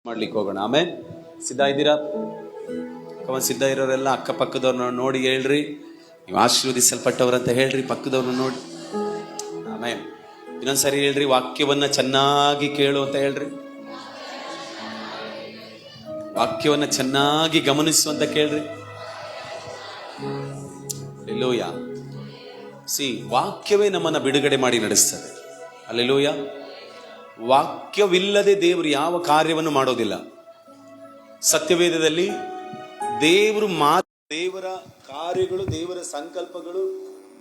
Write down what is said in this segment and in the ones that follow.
ಮಾಡ್ಲಿಕ್ಕೆ ಹೋಗೋಣ. ಆಮೇಲೆ ಸಿದ್ಧ ಇದ್ದೀರಾ? ಸಿದ್ಧ ಇರೋರೆಲ್ಲ ಅಕ್ಕಪಕ್ಕದವ್ರನ್ನ ನೋಡಿ ಹೇಳ್ರಿ, ನೀವು ಆಶೀರ್ವದಿಸಲ್ಪಟ್ಟವ್ರಂತ ಹೇಳ್ರಿ. ಪಕ್ಕದವ್ರನ್ನ ನೋಡಿ ಆಮೇಲೆ ಇನ್ನೊಂದ್ಸರಿ ಹೇಳ್ರಿ, ವಾಕ್ಯವನ್ನ ಚೆನ್ನಾಗಿ ಕೇಳು ಅಂತ ಹೇಳ್ರಿ, ವಾಕ್ಯವನ್ನ ಚೆನ್ನಾಗಿ ಗಮನಿಸು ಅಂತ ಕೇಳ್ರಿ. ಅಲ್ಲೆಲೂಯ. ವಾಕ್ಯವೇ ನಮ್ಮನ್ನ ಬಿಡುಗಡೆ ಮಾಡಿ ನಡೆಸ್ತದೆ. ಅಲ್ಲೆಲೂಯ. ವಾಕ್ಯವಿಲ್ಲದೆ ದೇವರು ಯಾವ ಕಾರ್ಯವನ್ನು ಮಾಡೋದಿಲ್ಲ. ಸತ್ಯವೇದದಲ್ಲಿ ದೇವರು ದೇವರ ಕಾರ್ಯಗಳು, ದೇವರ ಸಂಕಲ್ಪಗಳು,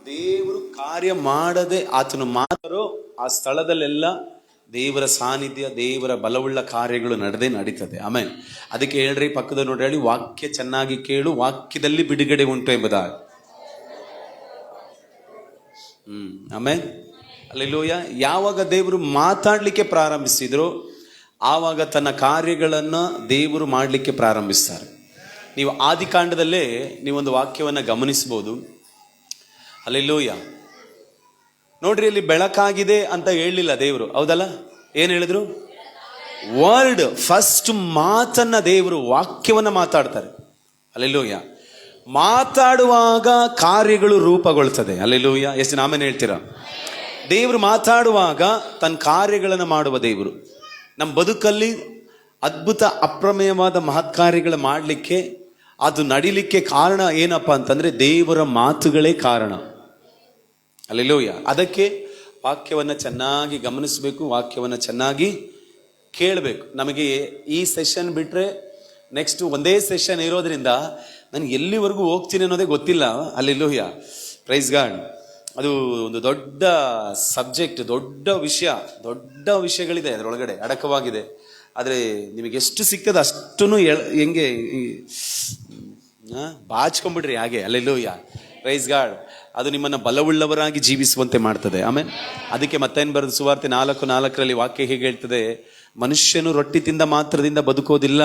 ದೇವರು ಕಾರ್ಯ ಮಾಡದೆ ಆತನು ಮಾತಾರೋ ಆ ಸ್ಥಳದಲ್ಲೆಲ್ಲ ದೇವರ ಸಾನ್ನಿಧ್ಯ, ದೇವರ ಬಲವುಳ್ಳ ಕಾರ್ಯಗಳು ನಡೀತದೆ. ಆಮೇಲೆ ಅದಕ್ಕೆ ಹೇಳ್ರಿ, ಪಕ್ಕದ ನೋಡಿ ಹೇಳಿ, ವಾಕ್ಯ ಚೆನ್ನಾಗಿ ಕೇಳು, ವಾಕ್ಯದಲ್ಲಿ ಬಿಡುಗಡೆ ಉಂಟು ಎಂಬುದಾಗಿ. ಆಮೇಲೆ ಅಲ್ಲೆಲೂಯ. ಯಾವಾಗ ದೇವರು ಮಾತಾಡಲಿಕ್ಕೆ ಪ್ರಾರಂಭಿಸಿದ್ರು ಆವಾಗ ತನ್ನ ಕಾರ್ಯಗಳನ್ನು ದೇವರು ಮಾಡಲಿಕ್ಕೆ ಪ್ರಾರಂಭಿಸ್ತಾರೆ. ನೀವು ಆದಿಕಾಂಡದಲ್ಲೇ ನೀವೊಂದು ವಾಕ್ಯವನ್ನು ಗಮನಿಸಬಹುದು. ಅಲ್ಲೆಲೂಯ. ನೋಡ್ರಿ, ಅಲ್ಲಿ ಬೆಳಕಾಗಿದೆ ಅಂತ ಹೇಳಲಿಲ್ಲ ದೇವರು, ಹೌದಲ್ಲ? ಏನ್ ಹೇಳಿದ್ರು? ವರ್ಡ್ ಫಸ್ಟ್ ಮಾತನ್ನ ದೇವರು, ವಾಕ್ಯವನ್ನ ಮಾತಾಡ್ತಾರೆ. ಅಲ್ಲೆಲೂಯ. ಮಾತಾಡುವಾಗ ಕಾರ್ಯಗಳು ರೂಪುಗೊಳ್ತದೆ. ಅಲ್ಲೆಲೂಯ. ಎಷ್ಟು ನಾಮೇನು ಹೇಳ್ತೀರಾ? ದೇವರು ಮಾತಾಡುವಾಗ ತನ್ನ ಕಾರ್ಯಗಳನ್ನು ಮಾಡುವ ದೇವರು. ನಮ್ಮ ಬದುಕಲ್ಲಿ ಅದ್ಭುತ ಅಪ್ರಮೇಯವಾದ ಮಹತ್ ಕಾರ್ಯಗಳು ಮಾಡಲಿಕ್ಕೆ, ಅದು ನಡಿಲಿಕ್ಕೆ ಕಾರಣ ಏನಪ್ಪ ಅಂತಂದ್ರೆ ದೇವರ ಮಾತುಗಳೇ ಕಾರಣ. ಅಲ್ಲೆಲೂಯ. ಅದಕ್ಕೆ ವಾಕ್ಯವನ್ನು ಚೆನ್ನಾಗಿ ಗಮನಿಸಬೇಕು, ವಾಕ್ಯವನ್ನು ಚೆನ್ನಾಗಿ ಕೇಳಬೇಕು. ನಮಗೆ ಈ ಸೆಷನ್ ಬಿಟ್ರೆ ನೆಕ್ಸ್ಟ್ ಒಂದೇ ಸೆಷನ್ ಇರೋದ್ರಿಂದ ನನಗೆ ಎಲ್ಲಿವರೆಗೂ ಹೋಗ್ತೀನಿ ಅನ್ನೋದೇ ಗೊತ್ತಿಲ್ಲ. ಅಲ್ಲೆಲೂಯ. Praise God. ಅದು ಒಂದು ದೊಡ್ಡ ಸಬ್ಜೆಕ್ಟ್, ದೊಡ್ಡ ವಿಷಯಗಳಿದೆ ಅದರೊಳಗಡೆ ಅಡಕವಾಗಿದೆ. ಆದರೆ ನಿಮಗೆ ಎಷ್ಟು ಸಿಗ್ತದೆ ಅಷ್ಟೂ ಹೆಂಗೆ ಬಾಚ್ಕೊಂಡ್ಬಿಡ್ರಿ ಹಾಗೆ. ಅಲ್ಲೆಲೂಯ. Praise God. ಅದು ನಿಮ್ಮನ್ನು ಬಲವುಳ್ಳವರಾಗಿ ಜೀವಿಸುವಂತೆ ಮಾಡ್ತದೆ. ಆಮೇಲೆ ಅದಕ್ಕೆ ಮತ್ತೇನು ಬರೆದು ಸುವಾರ್ತೆ 4:4 ವಾಕ್ಯ ಹೀಗೆ ಹೇಳ್ತದೆ, ಮನುಷ್ಯನು ರೊಟ್ಟಿ ತಿಂದ ಮಾತ್ರದಿಂದ ಬದುಕೋದಿಲ್ಲ,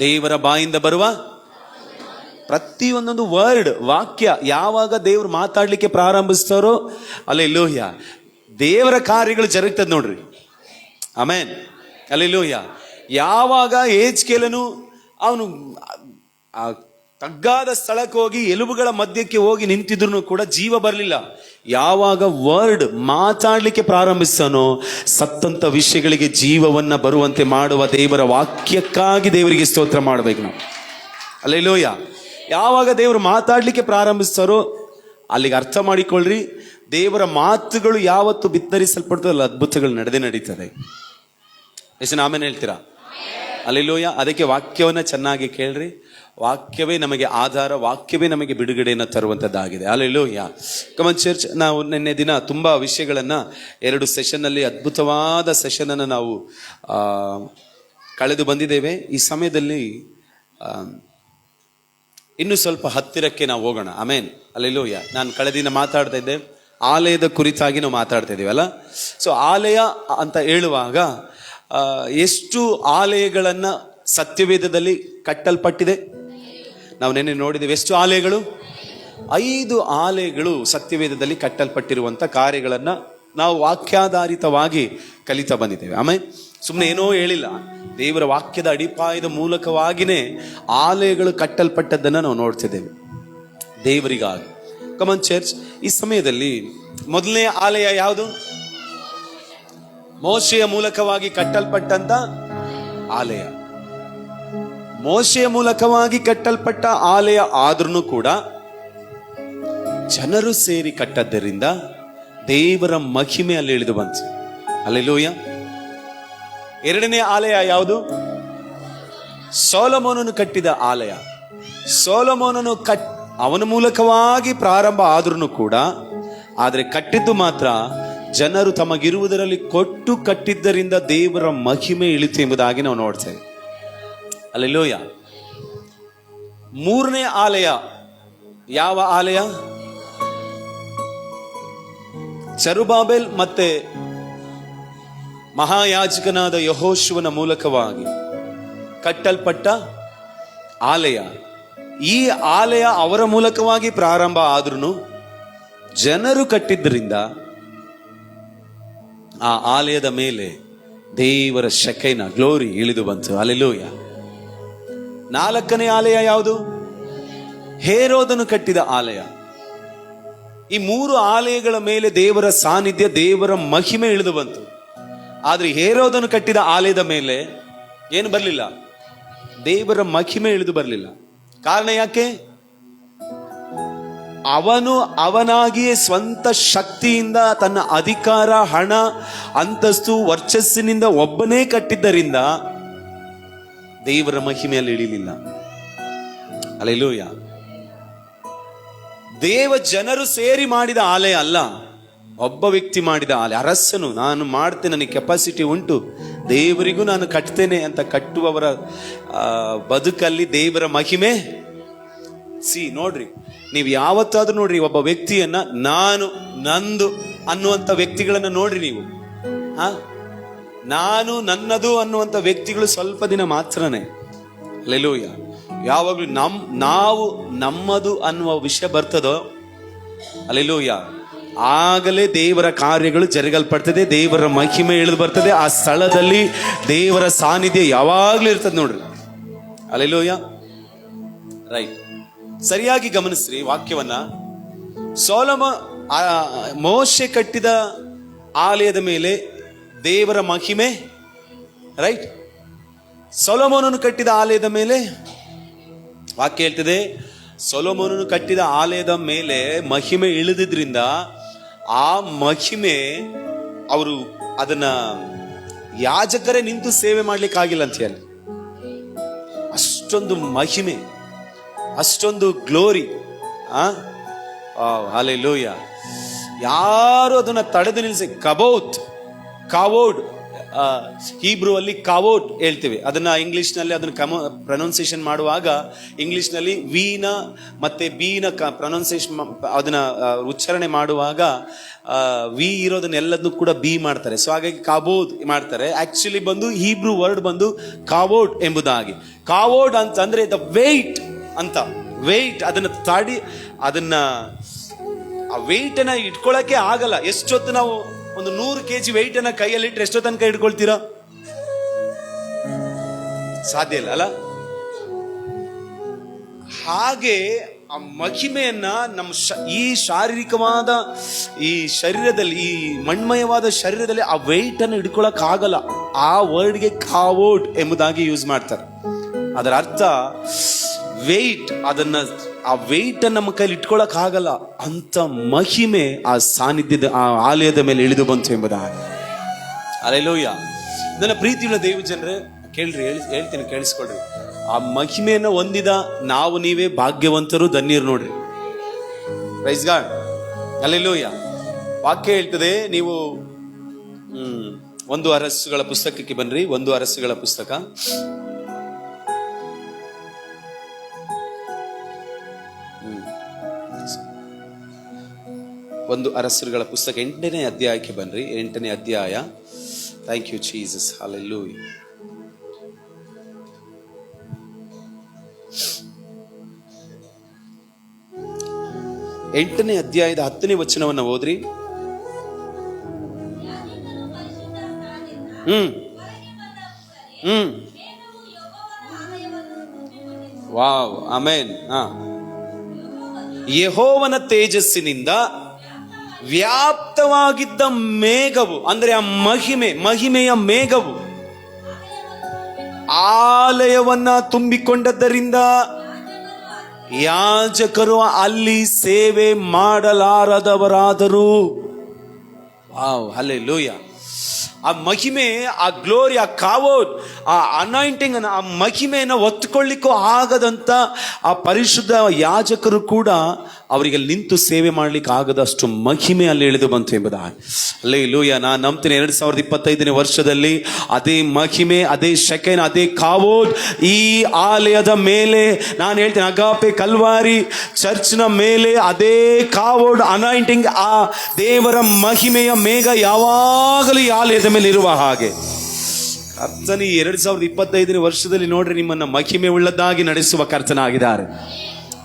ದೇವರ ಬಾಯಿಂದ ಬರುವ ಪ್ರತಿಯೊಂದೊಂದು ವರ್ಡ್, ವಾಕ್ಯ ಯಾವಾಗ ದೇವರು ಮಾತಾಡ್ಲಿಕ್ಕೆ ಪ್ರಾರಂಭಿಸ್ತಾರೋ ಅಲ್ಲೆಲೂಯ ದೇವರ ಕಾರ್ಯಗಳು ಜರುಗ್ತದೆ ನೋಡ್ರಿ. ಆಮೇನ್. ಅಲ್ಲೆಲೂಯ. ಯಾವಾಗ ಏಜ್ಕೇಲನು ಅವನು ತಗ್ಗಾದ ಸ್ಥಳಕ್ಕೆ ಹೋಗಿ ಎಲುಬುಗಳ ಮಧ್ಯಕ್ಕೆ ಹೋಗಿ ನಿಂತಿದ್ರು ಕೂಡ ಜೀವ ಬರಲಿಲ್ಲ. ಯಾವಾಗ ವರ್ಡ್ ಮಾತಾಡ್ಲಿಕ್ಕೆ ಪ್ರಾರಂಭಿಸ್ತಾನೋ ಸತ್ತಂತ ವಿಷಯಗಳಿಗೆ ಜೀವವನ್ನ ಬರುವಂತೆ ಮಾಡುವ ದೇವರ ವಾಕ್ಯಕ್ಕಾಗಿ ದೇವರಿಗೆ ಸ್ತೋತ್ರ ಮಾಡ್ಬೇಕು ನಾವು. ಅಲ್ಲೆಲೂಯ. ಯಾವಾಗ ದೇವರು ಮಾತಾಡ್ಲಿಕ್ಕೆ ಪ್ರಾರಂಭಿಸ್ತಾರೋ ಅಲ್ಲಿಗೆ ಅರ್ಥ ಮಾಡಿಕೊಳ್ಳ್ರಿ, ದೇವರ ಮಾತುಗಳು ಯಾವತ್ತು ಬಿತ್ತರಿಸಲ್ಪಡ್ತದಲ್ಲ ಅದ್ಭುತಗಳು ನಡೀತದೆ. ಎಷ್ಟು ಆಮೇಲೆ ಹೇಳ್ತೀರಾ? ಅಲ್ಲೆಲೂಯ. ಅದಕ್ಕೆ ವಾಕ್ಯವನ್ನ ಚೆನ್ನಾಗಿ ಕೇಳ್ರಿ. ವಾಕ್ಯವೇ ನಮಗೆ ಆಧಾರ, ವಾಕ್ಯವೇ ನಮಗೆ ಬಿಡುಗಡೆಯನ್ನು ತರುವಂಥದ್ದಾಗಿದೆ. ಅಲ್ಲೆಲೂಯ. ಕಮನ್ ಚರ್ಚ್, ನಾವು ನಿನ್ನೆ ದಿನ ತುಂಬಾ ವಿಷಯಗಳನ್ನ 2 ಸೆಷನ್ನಲ್ಲಿ ಅದ್ಭುತವಾದ ಸೆಷನನ್ನು ನಾವು ಕಳೆದು ಬಂದಿದ್ದೇವೆ. ಈ ಸಮಯದಲ್ಲಿ ಇನ್ನು ಸ್ವಲ್ಪ ಹತ್ತಿರಕ್ಕೆ ನಾವು ಹೋಗೋಣ. ಆಮೇನ್. ಅಲ್ಲೆಲೂಯ. ನಾನು ಕಳೆದಿನ ಮಾತಾಡ್ತಾ ಇದ್ದೆ, ಆಲಯದ ಕುರಿತಾಗಿ ನಾವು ಮಾತಾಡ್ತಾ ಇದ್ದೀವಿ ಅಲ್ಲ. ಸೊ ಆಲಯ ಅಂತ ಹೇಳುವಾಗ ಎಷ್ಟು ಆಲಯಗಳನ್ನ ಸತ್ಯವೇದದಲ್ಲಿ ಕಟ್ಟಲ್ಪಟ್ಟಿದೆ ನಾವು ನೆನ್ನೆ ನೋಡಿದ್ದೇವೆ. ಎಷ್ಟು ಆಲಯಗಳು? 5 ಆಲಯಗಳು ಸತ್ಯವೇದದಲ್ಲಿ ಕಟ್ಟಲ್ಪಟ್ಟಿರುವಂಥ ಕಾರ್ಯಗಳನ್ನು ನಾವು ವಾಕ್ಯಾಧಾರಿತವಾಗಿ ಕಲಿತಾ ಬಂದಿದ್ದೇವೆ. ಆಮೇಲೆ ಸುಮ್ಮನೆ ಏನೋ ಹೇಳಿಲ್ಲ, ದೇವರ ವಾಕ್ಯದ ಅಡಿಪಾಯದ ಮೂಲಕವಾಗಿಯೇ ಆಲಯಗಳು ಕಟ್ಟಲ್ಪಟ್ಟದ್ದನ್ನು ನಾವು ನೋಡ್ತಿದ್ದೇವೆ ದೇವರಿಗಾಗಿ. ಕಮನ್ ಚರ್ಚ್, ಈ ಸಮಯದಲ್ಲಿ ಮೊದಲನೇ ಆಲಯ ಯಾವುದು? ಮೋಶೆಯ ಮೂಲಕವಾಗಿ ಕಟ್ಟಲ್ಪಟ್ಟಂತ ಆಲಯ. ಮೋಶೆಯ ಮೂಲಕವಾಗಿ ಕಟ್ಟಲ್ಪಟ್ಟ ಆಲಯ ಆದ್ರೂ ಕೂಡ ಜನರು ಸೇರಿ ಕಟ್ಟದ್ದರಿಂದ ದೇವರ ಮಹಿಮೆ ಅಲ್ಲಿ ಇಳಿದು ಬಂತು. ಅಲ್ಲೆಲೂಯ. ಎರಡನೇ ಆಲಯ ಯಾವುದು? ಸೊಲೊಮೋನನು ಕಟ್ಟಿದ ಆಲಯ. ಸೊಲೊಮೋನನು ಅವನ ಮೂಲಕವಾಗಿ ಪ್ರಾರಂಭ ಆದ್ರೂ ಕೂಡ, ಆದರೆ ಕಟ್ಟಿದ್ದು ಮಾತ್ರ ಜನರು ತಮಗಿರುವುದರಲ್ಲಿ ಕೊಟ್ಟು ಕಟ್ಟಿದ್ದರಿಂದ ದೇವರ ಮಹಿಮೆ ಇಳಿತು ಎಂಬುದಾಗಿ ನಾವು ನೋಡ್ತೇವೆ. ಅಲ್ಲೆಲೂಯ. ಮೂರನೇ ಆಲಯ ಯಾವ ಆಲಯ? ಜೆರುಬ್ಬಾಬೆಲ್ ಮತ್ತೆ ಮಹಾಯಾಜಕನಾದ ಯೆಹೋಶುವನ ಮೂಲಕವಾಗಿ ಕಟ್ಟಲ್ಪಟ್ಟ ಆಲಯ. ಈ ಆಲಯ ಅವರ ಮೂಲಕವಾಗಿ ಪ್ರಾರಂಭ ಆದ್ರೂ ಜನರು ಕಟ್ಟಿದ್ದರಿಂದ ಆ ಆಲಯದ ಮೇಲೆ ದೇವರ ಶೆಕೈನ ಗ್ಲೋರಿ ಇಳಿದು ಬಂತು. ಹಲ್ಲೆಲೂಯ. 4ನೇ ಆಲಯ ಯಾವುದು? ಹೇರೋದನು ಕಟ್ಟಿದ ಆಲಯ. ಈ 3 ಆಲಯಗಳ ಮೇಲೆ ದೇವರ ಸಾನ್ನಿಧ್ಯ, ದೇವರ ಮಹಿಮೆ ಇಳಿದು ಬಂತು. ಆದ್ರೆ ಹೇರೋದನು ಕಟ್ಟಿದ ಆಲಯದ ಮೇಲೆ ಏನು ಬರಲಿಲ್ಲ? ದೇವರ ಮಹಿಮೆ ಇಳಿದು ಬರಲಿಲ್ಲ. ಕಾರಣ ಯಾಕೆ? ಅವನು ಅವನಾಗಿಯೇ ಸ್ವಂತ ಶಕ್ತಿಯಿಂದ, ತನ್ನ ಅಧಿಕಾರ, ಹಣ, ಅಂತಸ್ತು, ವರ್ಚಸ್ಸಿನಿಂದ ಒಬ್ಬನೇ ಕಟ್ಟಿದ್ದರಿಂದ ದೇವರ ಮಹಿಮೆಯಲ್ಲಿ ಇಳಿಲಿಲ್ಲ. ಹಲ್ಲೆಲೂಯ. ದೇವ ಜನರು ಸೇರಿ ಮಾಡಿದ ಆಲಯ ಅಲ್ಲ, ಒಬ್ಬ ವ್ಯಕ್ತಿ ಮಾಡಿದ ಆಲಯ. ಅರಸನು ನಾನು ಮಾಡ್ತೇನೆ, ನನಗೆ ಕೆಪಾಸಿಟಿ ಉಂಟು, ದೇವರಿಗೂ ನಾನು ಕಟ್ತೇನೆ ಅಂತ ಕಟ್ಟುವವರ ಬದುಕಲ್ಲಿ ದೇವರ ಮಹಿಮೆ. ನೋಡ್ರಿ, ನೀವು ಯಾವತ್ತಾದ್ರೂ ನೋಡ್ರಿ ಒಬ್ಬ ವ್ಯಕ್ತಿಯನ್ನ ನಾನು ನಂದು ಅನ್ನುವಂಥ ವ್ಯಕ್ತಿಗಳನ್ನ ನೋಡ್ರಿ ನೀವು. ನಾನು ನನ್ನದು ಅನ್ನುವಂಥ ವ್ಯಕ್ತಿಗಳು ಸ್ವಲ್ಪ ದಿನ ಮಾತ್ರನೇ. ಹಲ್ಲೆಲೂಯ. ಯಾವಾಗ್ಲೂ ನಾವು ನಮ್ಮದು ಅನ್ನುವ ವಿಷಯ ಬರ್ತದೋ, ಹಲ್ಲೆಲೂಯ, ಆಗಲೇ ದೇವರ ಕಾರ್ಯಗಳು ಜರುಗಲ್ಪಡ್ತದೆ, ದೇವರ ಮಹಿಮೆ ಇಳಿದು ಬರ್ತದೆ. ಆ ಸ್ಥಳದಲ್ಲಿ ದೇವರ ಸಾನ್ನಿಧ್ಯ ಯಾವಾಗ್ಲೂ ಇರ್ತದೆ ನೋಡ್ರಿ. ಹಲ್ಲೆಲೂಯ. ರೈಟ್. ಸರಿಯಾಗಿ ಗಮನಿಸ್ರಿ ವಾಕ್ಯವನ್ನ. ಮೋಶೆ ಕಟ್ಟಿದ ಆಲಯದ ಮೇಲೆ ದೇವರ ಮಹಿಮೆ, ರೈಟ್. ಸೊಲೊಮೋನನು ಕಟ್ಟಿದ ಆಲಯದ ಮೇಲೆ ವಾಕ್ಯ ಹೇಳ್ತದೆ, ಸೊಲೊಮೋನನು ಕಟ್ಟಿದ ಆಲಯದ ಮೇಲೆ ಮಹಿಮೆ ಇಳಿದಿದ್ರಿಂದ ಆ ಮಹಿಮೆ ಅವರು ಅದನ್ನ ಯಾಜಕರೇ ನಿಂತು ಸೇವೆ ಮಾಡ್ಲಿಕ್ಕಾಗಿಲ್ಲ ಅಂತ ಹೇಳಿ. ಅಷ್ಟೊಂದು ಮಹಿಮೆ, ಅಷ್ಟೊಂದು ಗ್ಲೋರಿ. ಹಲ್ಲೆಲೂಯ. ಯಾರು ಅದನ್ನ ತಡೆದು ನಿಲ್ಲಿಸಿ, ಕಾವೋಡ್ ಹೀಬ್ರೂ ಅಲ್ಲಿ ಕಾವೋಡ್ ಹೇಳ್ತೇವೆ. ಅದನ್ನ ಇಂಗ್ಲಿಷ್ ನಲ್ಲಿ ಅದನ್ನ ಪ್ರೊನೌನ್ಸಿಯೇಷನ್ ಮಾಡುವಾಗ ಇಂಗ್ಲಿಷ್ ನಲ್ಲಿ ವಿನ ಮತ್ತೆ ಬಿನ ಪ್ರೊನೌನ್ಸಿಯೇಷನ್ ಅದನ್ನ ಉಚ್ಚಾರಣೆ ಮಾಡುವಾಗ ವಿ ಇರೋದನ್ನೆಲ್ಲದನ್ನು ಕೂಡ ಬಿ ಮಾಡ್ತಾರೆ. ಸೊ ಹಾಗಾಗಿ ಕಾಬೋದ್ ಮಾಡ್ತಾರೆ. ಆಕ್ಚುಲಿ ಬಂದು ಹೀಬ್ರೂ ವರ್ಡ್ ಬಂದು ಕಾವೋಡ್ ಎಂಬುದಾಗಿ. ಕಾವೋಡ್ ಅಂತ ಅಂದ್ರೆ ದ ವೇಟ್ ಅಂತ. ವೇಟ್ ಅದನ್ನ ಅದನ್ನ ಆ ವೆಯ್ಟ್ ಅನ್ನ ಇಟ್ಕೊಳಕ್ಕೆ ಆಗಲ್ಲ. ಎಷ್ಟೊತ್ತು ನಾವು ಒಂದು 100 kg ವೆಯ್ಟ್ ಅನ್ನ ಕೈಯಲ್ಲಿ ಇಟ್ಟರೆ ಎಷ್ಟೋ ತನಕ ಇಟ್ಕೊಳ್ತೀರಾ? ಸಾಧ್ಯ ಇಲ್ಲ ಅಲ್ಲ. ಹಾಗೆ ಆ ಮಹಿಮೆಯನ್ನ ನಮ್ಮ ಈ ಶಾರೀರಿಕವಾದ ಈ ಶರೀರದಲ್ಲಿ, ಈ ಮಣ್ಮಯವಾದ ಶರೀರದಲ್ಲಿ ಆ ವೆಯ್ಟ್ ಅನ್ನು ಹಿಡ್ಕೊಳಕ್ ಆಗಲ್ಲ. ಆ ವರ್ಡ್ಗೆ ಕಾವೋಡ್ ಎಂಬುದಾಗಿ ಯೂಸ್ ಮಾಡ್ತಾರೆ. ಅದರ ಅರ್ಥ ವೆಯ್ಟ್. ಆ ವೆಯ್ಟ್ ಅನ್ನು ನಮ್ಮ ಕೈಲಿ ಇಟ್ಕೊಳಕ್ ಆಗಲ್ಲ. ಅಂತ ಮಹಿಮೆ ಆ ಸಾನ್ನಿಧ್ಯದ ಆ ಆಲಯದ ಮೇಲೆ ಇಳಿದು ಬಂತು ಎಂಬುದಾಗಿ. ಹಲ್ಲೆಲೂಯ. ನನ್ನ ಪ್ರೀತಿಯುಳ್ಳ ದೇವ ಜನರೇ, ಕೇಳ್ರಿ, ಹೇಳ್ತೀನಿ, ಕೇಳಿಸ್ಕೊಳ್ರಿ. ಆ ಮಹಿಮೆಯನ್ನು ಹೊಂದಿದ ನಾವು ನೀವೇ ಭಾಗ್ಯವಂತರು, ಧನ್ಯರು ನೋಡ್ರಿ. Praise God. ಹಲ್ಲೆಲೂಯ. ವಾಕ್ಯ ಹೇಳ್ತದೆ, ನೀವು 1 ಅರಸುಗಳ ಪುಸ್ತಕಕ್ಕೆ ಬನ್ರಿ. 1 ಅರಸುಗಳ ಪುಸ್ತಕ 1 ಅರಸುಗಳ ಪುಸ್ತಕ 8ನೇ ಅಧ್ಯಾಯಕ್ಕೆ ಬನ್ರಿ. 8ನೇ ಅಧ್ಯಾಯ. Thank you Jesus. ಹಲ್ಲೆಲೂಯ. 8ನೇ ಅಧ್ಯಾಯದ 10ನೇ ವಚನವನ್ನು ಓದ್ರಿ. Wow, amen. ಯೆಹೋವನ ತೇಜಸ್ಸಿನಿಂದ ವ್ಯಾಪ್ತವಾಗಿದ್ದ ಮೇಘವು, ಅಂದ್ರೆ ಆ ಮಹಿಮೆಯ ಮೇಘವು ಆಲಯವನ್ನ ತುಂಬಿಕೊಂಡದ್ದರಿಂದ ಯಾಜಕರು ಅಲ್ಲಿ ಸೇವೆ ಮಾಡಲಾರದವರಾದರು. Wow, hallelujah. ಆ ಮಹಿಮೆ, ಆ ಗ್ಲೋರಿ, ಆ ಕಾವೋಡ್, ಆ ಅನಾಯಿಂಟಿಂಗ್, ಆ ಮಹಿಮೆಯನ್ನು ಹೊತ್ತುಕೊಳ್ಳಿಕ್ಕೂ ಆಗದಂತ ಆ ಪರಿಶುದ್ಧ ಯಾಜಕರು ಕೂಡ ಅವರಿಗೆ ನಿಂತು ಸೇವೆ ಮಾಡ್ಲಿಕ್ಕೆ ಆಗದಷ್ಟು ಮಹಿಮೆ ಅಲ್ಲಿ ಇಳಿದು ಬಂತು ಎಂಬುದಾಗಿ. ಹಲ್ಲೆಲೂಯ. ನಾನು ನಂಬ್ತೀನಿ 2025ನೇ ವರ್ಷದಲ್ಲಿ ಅದೇ ಮಹಿಮೆ, ಅದೇ ಶೆಕೆನ್, ಅದೇ ಕಾವೋಡ್ ಈ ಆಲಯದ ಮೇಲೆ, ನಾನು ಹೇಳ್ತೇನೆ ಅಗಾಪೆ ಕಲ್ವಾರಿ ಚರ್ಚ್ನ ಮೇಲೆ ಅದೇ ಕಾವೋಡ್ ಅನಾಯಿಂಟಿಂಗ್, ಆ ದೇವರ ಮಹಿಮೆಯ ಮೇಘ ಯಾವಾಗಲೂ ಈ ಆಲಯದ ಮೇಲೆ ಇರುವ ಹಾಗೆ ಕರ್ತನ 2025ನೇ ವರ್ಷದಲ್ಲಿ ನೋಡ್ರಿ, ನಿಮ್ಮನ್ನ ಮಹಿಮೆ ಉಳ್ಳದ್ದಾಗಿ ನಡೆಸುವ ಕರ್ತನಾಗಿದ್ದಾರೆ.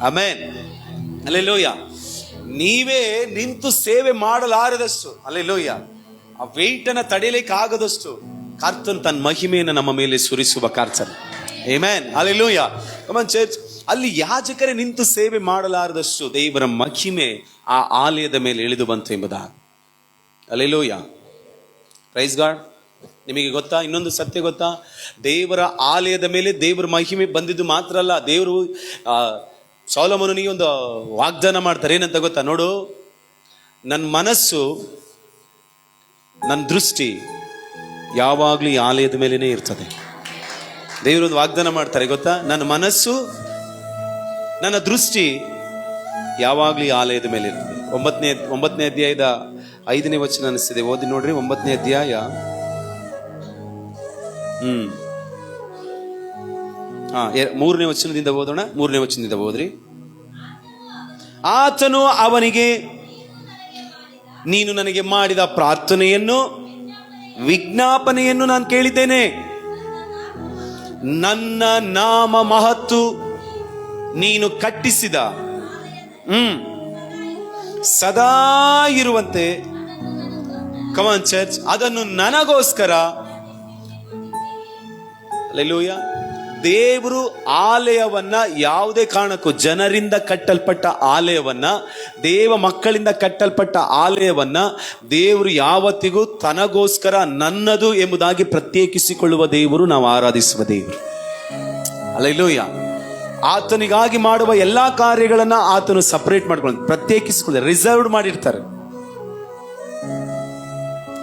ಆಮೆನ್. ಹಲ್ಲೆಲೂಯ. ನೀವೇ ನಿಂತು ಸೇವೆ ಮಾಡಲಾರದಷ್ಟು, ಹಲ್ಲೆಲೂಯ, ಆ ವೆಯ್ಟ್ ಅನ್ನ ತಡೆಯಲಿಕ್ಕೆ ಆಗದಷ್ಟು ಕರ್ತನು ತನ್ನ ಮಹಿಮೆಯನ್ನು ನಮ್ಮ ಮೇಲೆ ಸುರಿಸುವ ಕರ್ತನು. Amen, hallelujah. Come on church. ಅಲ್ಲಿ ಯಾಜಕರೇ ನಿಂತು ಸೇವೆ ಮಾಡಲಾರದಷ್ಟು ದೇವರ ಮಹಿಮೆ ಆ ಆಲಯದ ಮೇಲೆ ಇಳಿದು ಬಂತು ಎಂಬುದಾಗಿ. Hallelujah, praise God. ನಿಮಗೆ ಗೊತ್ತಾ, ಇನ್ನೊಂದು ಸತ್ಯ ಗೊತ್ತಾ? ದೇವರ ಆಲಯದ ಮೇಲೆ ದೇವರ ಮಹಿಮೆ ಬಂದಿದ್ದು ಮಾತ್ರ ಅಲ್ಲ, ದೇವರು ಸೊಲೊಮೋನನಿಗೆ ಒಂದು ವಾಗ್ದಾನ ಮಾಡ್ತಾರೆ. ಏನಂತ ಗೊತ್ತಾ? ನೋಡು, ನನ್ನ ಮನಸ್ಸು, ನನ್ನ ದೃಷ್ಟಿ ಯಾವಾಗಲೂ ಈ ಆಲಯದ ಮೇಲೇನೆ ಇರ್ತದೆ. ದೇವರು ಒಂದು ವಾಗ್ದಾನ ಮಾಡ್ತಾರೆ ಗೊತ್ತಾ? ನನ್ನ ಮನಸ್ಸು, ನನ್ನ ದೃಷ್ಟಿ ಯಾವಾಗಲೂ ಈ ಆಲಯದ ಮೇಲೆ ಇರ್ತದೆ. 9ನೇ ಅಧ್ಯಾಯದ 5ನೇ ವಚನ ಅನಿಸ್ತಿದೆ, ಓದಿ ನೋಡ್ರಿ. 9ನೇ ಅಧ್ಯಾಯ 3ನೇ ವಚನದಿಂದ ಓದೋಣ. 3ನೇ ವಚನದಿಂದ ಓದ್ರಿ. ಆತನು ಅವನಿಗೆ, ನೀನು ನನಗೆ ಮಾಡಿದ ಪ್ರಾರ್ಥನೆಯನ್ನು, ವಿಜ್ಞಾಪನೆಯನ್ನು ನಾನು ಕೇಳಿದ್ದೇನೆ. ನನ್ನ ನಾಮ ಮಹತ್ತು ನೀನು ಕಟ್ಟಿಸಿದ ಸದಾ ಇರುವಂತೆ, ಕಮಾನ್ ಚರ್ಚ್, ಅದನ್ನು ನನಗೋಸ್ಕರ. ಹಲ್ಲೆಲೂಯಾ. ದೇವರು ಆಲಯವನ್ನ ಯಾವುದೇ ಕಾರಣಕ್ಕೂ, ಜನರಿಂದ ಕಟ್ಟಲ್ಪಟ್ಟ ಆಲಯವನ್ನ, ದೇವ ಮಕ್ಕಳಿಂದ ಕಟ್ಟಲ್ಪಟ್ಟ ಆಲಯವನ್ನ ದೇವರು ಯಾವತ್ತಿಗೂ ತನಗೋಸ್ಕರ, ನನ್ನದು ಎಂಬುದಾಗಿ ಪ್ರತ್ಯೇಕಿಸಿಕೊಳ್ಳುವ ದೇವರು, ನಾವು ಆರಾಧಿಸುವ ದೇವರು. ಹಲ್ಲೆಲೂಯಾ. ಆತನಿಗಾಗಿ ಮಾಡುವ ಎಲ್ಲಾ ಕಾರ್ಯಗಳನ್ನ ಆತನು ಸಪರೇಟ್ ಮಾಡ್ಕೊಂಡು, ಪ್ರತ್ಯೇಕಿಸಿಕೊಳ್ಳಿ, ರಿಸರ್ವ್ಡ್ ಮಾಡಿರ್ತಾರೆ.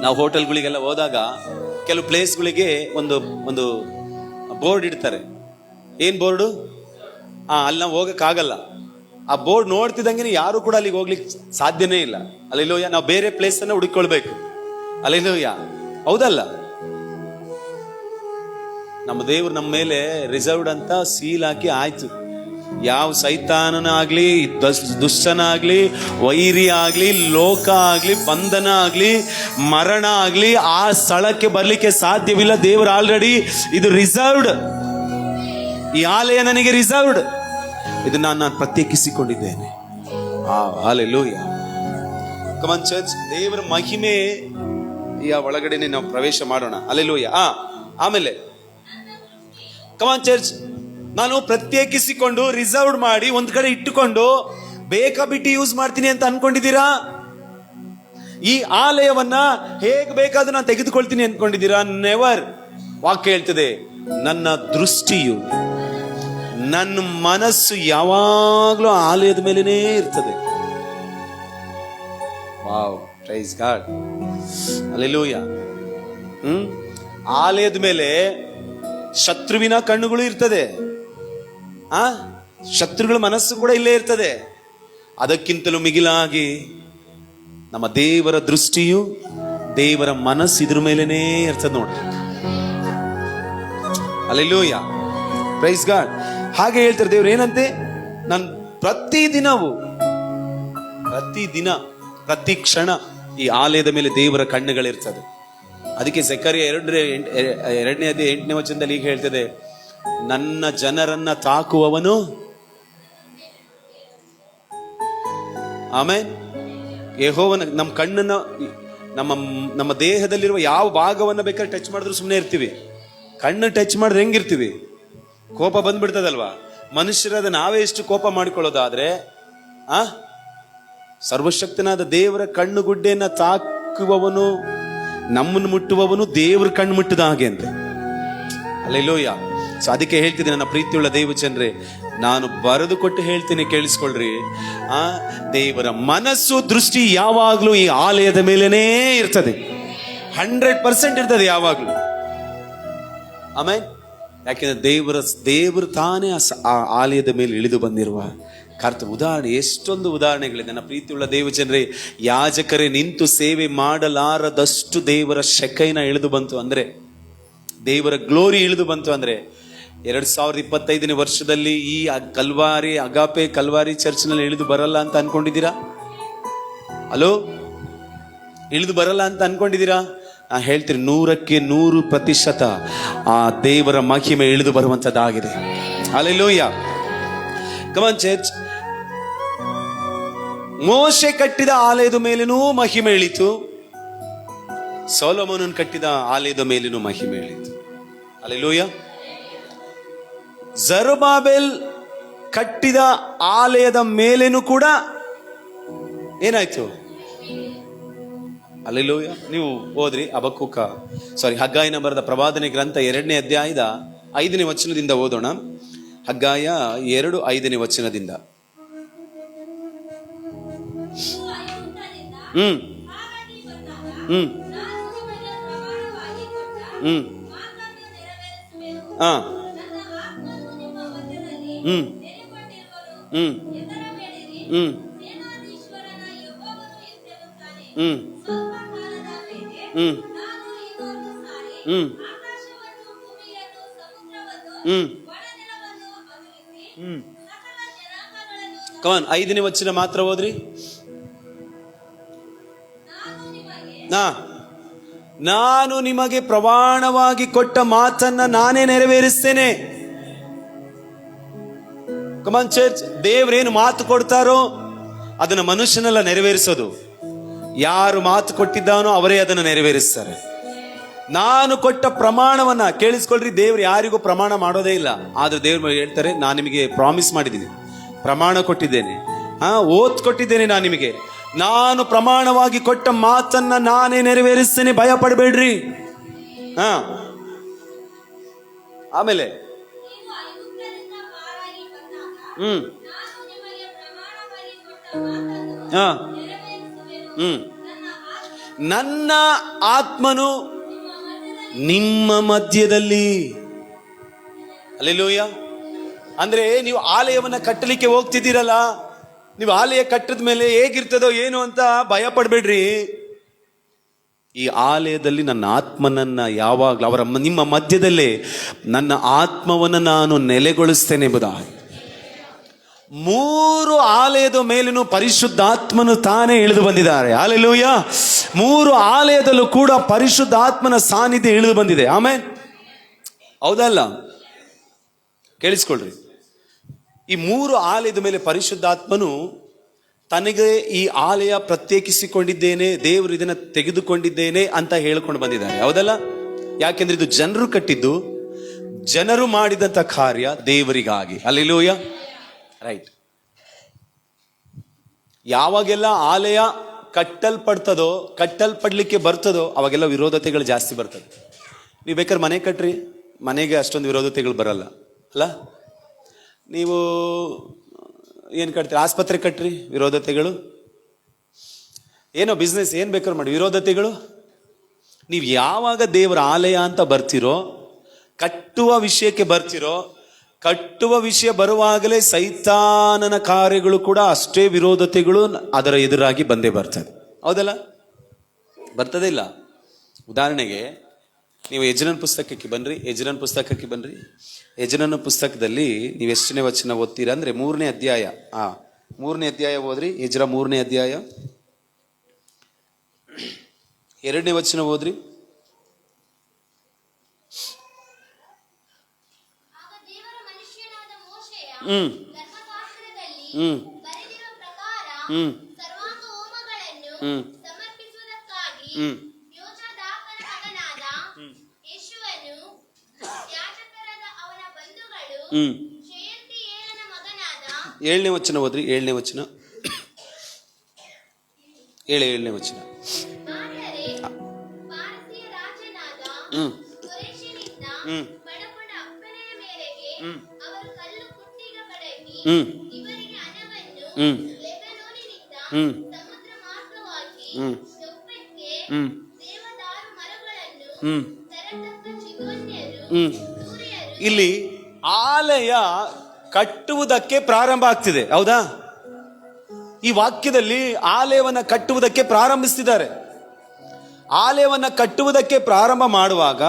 ನಾವು ಹೋಟೆಲ್ಗಳಿಗೆಲ್ಲ ಹೋದಾಗ ಕೆಲವು ಪ್ಲೇಸ್ಗಳಿಗೆ ಒಂದು ಬೋರ್ಡ್ ಇಡ್ತಾರೆ. ಏನ್ ಬೋರ್ಡು? ಅಲ್ಲಿ ನಾವು ಹೋಗಕ್ಕಾಗಲ್ಲ. ಆ ಬೋರ್ಡ್ ನೋಡ್ತಿದ್ದಂಗೆ ಯಾರು ಕೂಡ ಅಲ್ಲಿಗೆ ಹೋಗ್ಲಿಕ್ಕೆ ಸಾಧ್ಯನೇ ಇಲ್ಲ. ಅಲ್ಲೆಲ್ಲೋಯ್ಯ, ನಾವು ಬೇರೆ ಪ್ಲೇಸ್ ಅನ್ನ ಹುಡುಕೊಳ್ಬೇಕು. ಅಲ್ಲೆಲ್ಲೋಯ್ಯ, ಹೌದಲ್ಲ? ನಮ್ಮ ದೇವ್ರು ನಮ್ಮ ಮೇಲೆ ರಿಸರ್ವ್ಡ್ ಅಂತ ಸೀಲ್ ಹಾಕಿ ಆಯ್ತು. ಯಾವ ಸೈತಾನನಾಗ್ಲಿ, ದುಷ್ಟನಾಗ್ಲಿ, ವೈರಿ ಆಗ್ಲಿ, ಲೋಕ ಆಗ್ಲಿ, ಬಂಧನ ಆಗ್ಲಿ, ಮರಣ ಆಗ್ಲಿ ಆ ಸ್ಥಳಕ್ಕೆ ಬರ್ಲಿಕ್ಕೆ ಸಾಧ್ಯವಿಲ್ಲ. ದೇವರು ಆಲ್ರೆಡಿ ಇದು ರಿಸರ್ವ್ಡ್, ಈ ಆಲಯ ನನಗೆ ರಿಸರ್ವ್ಡ್, ಇದು ನಾನು ಪ್ರತ್ಯೇಕಿಸಿಕೊಂಡಿದ್ದೇನೆ. ಹಲ್ಲೆಲೂಯಾ. ಕಮ್ ಆನ್ ಚರ್ಚ್, ದೇವರ ಮಹಿಮೆ ಒಳಗಡೆನೆ ನಾವು ಪ್ರವೇಶ ಮಾಡೋಣ. ಹಲ್ಲೆಲೂಯಾ. ಆಮೇಲೆ ಕಮ್ ಆನ್ ಚರ್ಚ್, ನಾನು ಪ್ರತ್ಯೇಕಿಸಿಕೊಂಡು, ರಿಸರ್ವ್ಡ್ ಮಾಡಿ ಒಂದ್ ಕಡೆ ಇಟ್ಟುಕೊಂಡು ಬೇಕಾ ಬಿಟ್ಟು ಯೂಸ್ ಮಾಡ್ತೀನಿ ಅಂತ ಅನ್ಕೊಂಡಿದ್ದೀರಾ? ಈ ಆಲಯವನ್ನ ಹೇಗೆ ಬೇಕಾದ್ರೂ ನಾನು ತೆಗೆದುಕೊಳ್ತೀನಿ ಅನ್ಕೊಂಡಿದ್ದೀರಾ? ನೆವರ್. ವಾಕ್ಯ ಹೇಳ್ತದೆ, ನನ್ನ ದೃಷ್ಟಿಯು, ನನ್ನ ಮನಸ್ಸು ಯಾವಾಗ್ಲೂ ಆಲಯದ ಮೇಲೇನೇ ಇರ್ತದೆ. Wow, praise God, hallelujah. ಆಲಯದ ಮೇಲೆ ಶತ್ರುವಿನ ಕಣ್ಣುಗಳು ಇರ್ತದೆ, ಶತ್ರುಗಳ ಮನಸ್ಸು ಕೂಡ ಇಲ್ಲೇ ಇರ್ತದೆ. ಅದಕ್ಕಿಂತಲೂ ಮಿಗಿಲಾಗಿ ನಮ್ಮ ದೇವರ ದೃಷ್ಟಿಯು, ದೇವರ ಮನಸ್ಸು ಇದ್ರ ಮೇಲೇನೇ ಇರ್ತದೆ ನೋಡ್ರಿ. Hallelujah, praise God. ಹಾಗೆ ಹೇಳ್ತಾರೆ ದೇವ್ರು, ಏನಂತೆ? ನಾನು ಪ್ರತಿದಿನವೂ, ಪ್ರತಿದಿನ, ಪ್ರತಿ ಕ್ಷಣ ಈ ಆಲಯದ ಮೇಲೆ ದೇವರ ಕಣ್ಣುಗಳಿರ್ತದೆ. ಅದಕ್ಕೆ ಜಕರ್ಯ 2ನೇ ಅಧ್ಯಾಯ 8ನೇ ವಚನದಲ್ಲಿ ಹೀಗೆ ಹೇಳ್ತದೆ, ನನ್ನ ಜನರನ್ನ ತಾಕುವವನು. ಆಮೇಲೆ ಯೆಹೋವನ, ನಮ್ಮ ಕಣ್ಣನ್ನ, ನಮ್ಮ ದೇಹದಲ್ಲಿರುವ ಯಾವ ಭಾಗವನ್ನ ಬೇಕಾದ್ರೆ ಟಚ್ ಮಾಡಿದ್ರು ಸುಮ್ಮನೆ ಇರ್ತೀವಿ. ಕಣ್ಣು ಟಚ್ ಮಾಡಿದ್ರೆ ಹೆಂಗಿರ್ತೀವಿ? ಕೋಪ ಬಂದ್ಬಿಡ್ತದಲ್ವಾ? ಮನುಷ್ಯರಾದ ನಾವೇ ಎಷ್ಟು ಕೋಪ ಮಾಡಿಕೊಳ್ಳೋದಾದ್ರೆ, ಸರ್ವಶಕ್ತನಾದ ದೇವರ ಕಣ್ಣು ಗುಡ್ಡೆಯನ್ನ ತಾಕುವವನು, ನಮ್ಮನ್ನು ಮುಟ್ಟುವವನು ದೇವ್ರ ಕಣ್ಣು ಮುಟ್ಟಿದ ಹಾಗೆ ಅಂತೆ. ಹಲ್ಲೆಲೂಯಾ. ಸೊ ಅದಕ್ಕೆ ಹೇಳ್ತಿದ್ದೀನಿ ನನ್ನ ಪ್ರೀತಿಯುಳ್ಳ ದೇವ ಜನರೇ, ನಾನು ಬರೆದು ಕೊಟ್ಟು ಹೇಳ್ತೀನಿ, ಕೇಳಿಸ್ಕೊಳ್ರಿ. ದೇವರ ಮನಸ್ಸು, ದೃಷ್ಟಿ ಯಾವಾಗ್ಲೂ ಈ ಆಲಯದ ಮೇಲೇನೇ ಇರ್ತದೆ. 100% ಇರ್ತದೆ ಯಾವಾಗ್ಲೂ. ಆಮೇಲೆ ಯಾಕೆಂದ್ರೆ ದೇವರು ತಾನೇ ಆ ಆಲಯದ ಮೇಲೆ ಇಳಿದು ಬಂದಿರುವ ಕರ್ತ. ಉದಾಹರಣೆ, ಎಷ್ಟೊಂದು ಉದಾಹರಣೆಗಳಿದೆ ನನ್ನ ಪ್ರೀತಿಯುಳ್ಳ ದೇವ ಜನರೇ. ಯಾಜಕರೇ ನಿಂತು ಸೇವೆ ಮಾಡಲಾರದಷ್ಟು ದೇವರ ಶೆಕೈನ ಇಳಿದು ಬಂತು ಅಂದ್ರೆ, ದೇವರ ಗ್ಲೋರಿ ಇಳಿದು ಬಂತು ಅಂದ್ರೆ, 2025ನೇ ವರ್ಷದಲ್ಲಿ ಈ ಕಲ್ವಾರಿ, ಅಗಾಪೆ ಕಲ್ವಾರಿ ಚರ್ಚ್ನಲ್ಲಿ ಇಳಿದು ಬರಲ್ಲ ಅಂತ ಅನ್ಕೊಂಡಿದ್ದೀರಾ? ಹಲೋ, ಇಳಿದು ಬರಲ್ಲ ಅಂತ ಅನ್ಕೊಂಡಿದ್ದೀರಾ? ನಾ ಹೇಳ್ತೀನಿ, 100% ಆ ದೇವರ ಮಹಿಮೆ ಇಳಿದು ಬರುವಂತದ್ದಾಗಿದೆ. ಹಲ್ಲೆಲೂಯಾ. Come on church. ಮೋಶೆ ಕಟ್ಟಿದ ಆಲಯದ ಮೇಲೇನೂ ಮಹಿಮೆ ಇಳಿತು, ಸೊಲೊಮೋನನು ಕಟ್ಟಿದ ಆಲಯದ ಮೇಲಿನ ಮಹಿಮೆ ಹೇಳಿತು. ಹಲ್ಲೆಲೂಯಾ. ಜರುಬ್ಬಾಬೆಲ್ ಕಟ್ಟಿದ ಆಲಯದ ಮೇಲೇನು ಕೂಡ ಏನಾಯ್ತು? ಹಲ್ಲೆಲೂಯಾ. ನೀವು ಹೋದ್ರಿ ಹಗ್ಗಾಯನ ಬರೆದ ಪ್ರವಾದನೆ ಗ್ರಂಥ 2ನೇ ಅಧ್ಯಾಯದ 5ನೇ ವಚನದಿಂದ ಓದೋಣ. ಹಗ್ಗಾಯ 2:5ನೇ ವಚನದಿಂದ. ಹ್ಮ್ ಹ್ಮ್ ಹ್ಮ್ ಹಾ ಹ್ಮ್ ಹ್ಮ್ ಹ್ಮ್ ಹ್ಮ್ ಹ್ಮ್ ಹ್ಮ್ ಹ್ಮ್ ಹ್ಮ್ ಕಮಾನ್ 5ನೇ ವಚನ ಮಾತ್ರ ಓದ್ರಿ. ನಾನು ನಿಮಗೆ ಪ್ರಮಾಣವಾಗಿ ಕೊಟ್ಟ ಮಾತನ್ನ ನಾನೇ ನೆರವೇರಿಸ್ತೇನೆ. ಕಮಾನ್ ಚರ್ಚ್, ದೇವರೇನು ಮಾತು ಕೊಡ್ತಾರೋ ಅದನ್ನ ಮನುಷ್ಯನೆಲ್ಲ ನೆರವೇರಿಸೋದು. ಯಾರು ಮಾತು ಕೊಟ್ಟಿದ್ದಾನೋ ಅವರೇ ಅದನ್ನು ನೆರವೇರಿಸ್ತಾರೆ. ನಾನು ಕೊಟ್ಟ ಪ್ರಮಾಣವನ್ನ ಕೇಳಿಸ್ಕೊಳ್ರಿ. ದೇವ್ರು ಯಾರಿಗೂ ಪ್ರಮಾಣ ಮಾಡೋದೇ ಇಲ್ಲ. ಆದ್ರೆ ದೇವ್ರು ಹೇಳ್ತಾರೆ, ನಾನು ನಿಮಗೆ ಪ್ರಾಮಿಸ್ ಮಾಡಿದ್ದೀನಿ, ಪ್ರಮಾಣ ಕೊಟ್ಟಿದ್ದೇನೆ, ಓತ್ ಕೊಟ್ಟಿದ್ದೇನೆ ನಾನು ನಿಮಗೆ. ನಾನು ಪ್ರಮಾಣವಾಗಿ ಕೊಟ್ಟ ಮಾತನ್ನ ನಾನೇ ನೆರವೇರಿಸ್ತೇನೆ, ಭಯ ಪಡಬೇಡ್ರಿ. ಆಮೇಲೆ ನನ್ನ ಆತ್ಮನು ನಿಮ್ಮ ಮಧ್ಯದಲ್ಲಿ. ಹಲ್ಲೆಲೂಯಾ. ಅಂದ್ರೆ ನೀವು ಆಲಯವನ್ನ ಕಟ್ಟಲಿಕ್ಕೆ ಹೋಗ್ತಿದ್ದೀರಲ್ಲ, ನೀವು ಆಲಯ ಕಟ್ಟದ ಮೇಲೆ ಹೇಗಿರ್ತದೋ ಏನು ಅಂತ ಭಯ ಪಡ್ಬೇಡ್ರಿ. ಈ ಆಲಯದಲ್ಲಿ ನನ್ನ ಆತ್ಮನನ್ನ ಯಾವಾಗಲೂ ನಿಮ್ಮ ಮಧ್ಯದಲ್ಲೇ ನನ್ನ ಆತ್ಮವನ್ನು ನಾನು ನೆಲೆಗೊಳಿಸ್ತೇನೆ ಎಂಬುದಾಗಿ. 3 ಆಲಯದ ಮೇಲೂ ಪರಿಶುದ್ಧಾತ್ಮನು ತಾನೇ ಇಳಿದು ಬಂದಿದ್ದಾರೆ. ಹಲ್ಲೆಲೂಯಾ. 3 ಆಲಯದಲ್ಲೂ ಕೂಡ ಪರಿಶುದ್ಧಾತ್ಮನ ಸಾನ್ನಿಧ್ಯ ಇಳಿದು ಬಂದಿದೆ. ಆಮೇಲೆ ಹೌದಲ್ಲ? ಕೇಳಿಸ್ಕೊಳ್ರಿ. ಈ 3 ಆಲಯದ ಮೇಲೆ ಪರಿಶುದ್ಧಾತ್ಮನು ತನಗೆ ಈ ಆಲಯ ಪ್ರತ್ಯೇಕಿಸಿಕೊಂಡಿದ್ದೇನೆ, ದೇವರು ಇದನ್ನ ತೆಗೆದುಕೊಂಡಿದ್ದೇನೆ ಅಂತ ಹೇಳ್ಕೊಂಡು ಬಂದಿದ್ದಾರೆ. ಹೌದಲ್ಲ? ಯಾಕೆಂದ್ರೆ ಇದು ಜನರು ಕಟ್ಟಿದ್ದು, ಜನರು ಮಾಡಿದಂತ ಕಾರ್ಯ ದೇವರಿಗಾಗಿ. ಹಲ್ಲೆಲೂಯಾ. ರೈಟ್. ಯಾವಾಗೆಲ್ಲ ಆಲಯ ಕಟ್ಟಲ್ಪಡ್ಲಿಕ್ಕೆ ಬರ್ತದೋ ಅವಾಗೆಲ್ಲ ವಿರೋಧತೆಗಳು ಜಾಸ್ತಿ ಬರ್ತದೆ. ನೀವು ಬೇಕಾದ್ರೆ ಮನೆ ಕಟ್ರಿ, ಮನೆಗೆ ಅಷ್ಟೊಂದು ವಿರೋಧತೆಗಳು ಬರಲ್ಲ ಅಲ್ಲ. ನೀವು ಏನು ಕಟ್ತೀರಿ, ಆಸ್ಪತ್ರೆ ಕಟ್ರಿ, ವಿರೋಧತೆಗಳು. ಏನೋ ಬಿಸ್ನೆಸ್ ಏನು ಬೇಕಾದ್ರೂ ಮಾಡಿ, ವಿರೋಧತೆಗಳು. ನೀವು ಯಾವಾಗ ದೇವರ ಆಲಯ ಅಂತ ಬರ್ತಿರೋ, ಕಟ್ಟುವ ವಿಷಯಕ್ಕೆ ಬರ್ತಿರೋ, ಕಟ್ಟುವ ವಿಷಯ ಬರುವಾಗಲೇ ಸೈತಾನನ ಕಾರ್ಯಗಳು ಕೂಡ ಅಷ್ಟೇ ವಿರೋಧತೆಗಳು ಅದರ ಎದುರಾಗಿ ಬಂದೇ ಬರ್ತದೆ. ಹೌದಲ್ಲ? ಬರ್ತದೆ ಇಲ್ಲ? ಉದಾಹರಣೆಗೆ ನೀವು ಯಜ್ರನ ಪುಸ್ತಕಕ್ಕೆ ಬನ್ರಿ. ಯಜ್ರನ ಪುಸ್ತಕದಲ್ಲಿ ನೀವು ಎಷ್ಟನೇ ವಚನ ಓದ್ತೀರಾ ಅಂದ್ರೆ 3ನೇ ಅಧ್ಯಾಯ. 3ನೇ ಅಧ್ಯಾಯ ಓದ್ರಿ. ಯಜ್ರ 3ನೇ ಅಧ್ಯಾಯ 2ನೇ ವಚನ ಓದ್ರಿ. ಏಳನೇ ವಚನ ಓದ್ರಿ. 7ನೇ ವಚನ. 7ನೇ ವಚನ. ಇಲ್ಲಿ ಆಲಯ ಕಟ್ಟುವುದಕ್ಕೆ ಪ್ರಾರಂಭ ಆಗ್ತಿದೆ. ಹೌದಾ? ಈ ವಾಕ್ಯದಲ್ಲಿ ಆಲಯವನ್ನ ಕಟ್ಟುವುದಕ್ಕೆ ಪ್ರಾರಂಭಿಸ್ತಿದ್ದಾರೆ. ಆಲಯವನ್ನ ಕಟ್ಟುವುದಕ್ಕೆ ಪ್ರಾರಂಭ ಮಾಡುವಾಗ,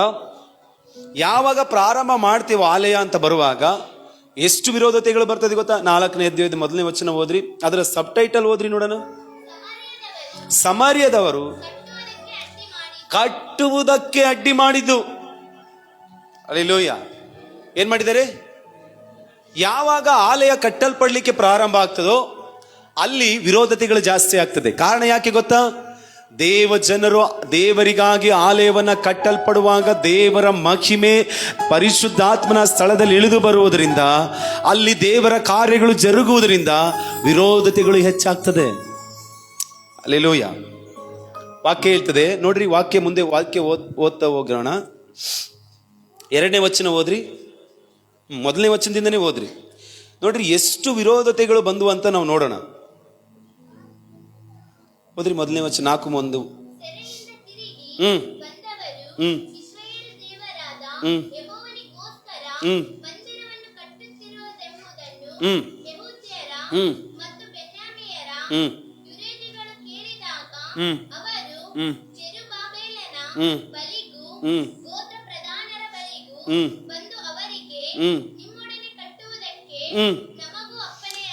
ಯಾವಾಗ ಪ್ರಾರಂಭ ಮಾಡ್ತೀವೋ ಆಲಯ ಅಂತ ಬರುವಾಗ ಎಷ್ಟು ವಿರೋಧತೆಗಳು ಬರ್ತದೆ ಗೊತ್ತಾ? 4ನೇ ಅಧ್ಯಾಯದ 1ನೇ ವಚನ ಓದ್ರಿ. ಅದರ ಸಬ್ ಟೈಟಲ್ ಓದ್ರಿ ನೋಡೋಣ. ಸಮಾರ್ಯದವರು ಕಟ್ಟುವುದಕ್ಕೆ ಅಡ್ಡಿ ಮಾಡಿದ್ದು. ಹಲ್ಲೆಲೂಯಾ. ಏನ್ ಮಾಡಿದ್ದಾರೆ? ಯಾವಾಗ ಆಲಯ ಕಟ್ಟಲ್ಪಡ್ಲಿಕ್ಕೆ ಪ್ರಾರಂಭ ಆಗ್ತದೋ ಅಲ್ಲಿ ವಿರೋಧತೆಗಳು ಜಾಸ್ತಿ ಆಗ್ತದೆ. ಕಾರಣ ಯಾಕೆ ಗೊತ್ತಾ? ದೇವ ಜನರು ದೇವರಿಗಾಗಿ ಆಲಯವನ್ನ ಕಟ್ಟಲ್ಪಡುವಾಗ ದೇವರ ಮಹಿಮೆ ಪರಿಶುದ್ಧಾತ್ಮನ ಸ್ಥಳದಲ್ಲಿ ಇಳಿದು ಬರುವುದರಿಂದ, ಅಲ್ಲಿ ದೇವರ ಕಾರ್ಯಗಳು ಜರುಗುವುದರಿಂದ ವಿರೋಧತೆಗಳು ಹೆಚ್ಚಾಗ್ತದೆ. ಹಲ್ಲೆಲೂಯ. ವಾಕ್ಯ ಹೇಳ್ತದೆ ನೋಡ್ರಿ, ವಾಕ್ಯ ಮುಂದೆ ವಾಕ್ಯ ಓದ್ತಾ ಹೋಗೋಣ. 2ನೇ ವಚನ ಓದ್ರಿ, 1ನೇ ವಚನದಿಂದನೇ ಓದ್ರಿ. ನೋಡ್ರಿ ಎಷ್ಟು ವಿರೋಧತೆಗಳು ಬಂದು ಅಂತ ನಾವು ನೋಡೋಣ. ಓದ್ರಿ 1ನೇ ವಚನ 4:1.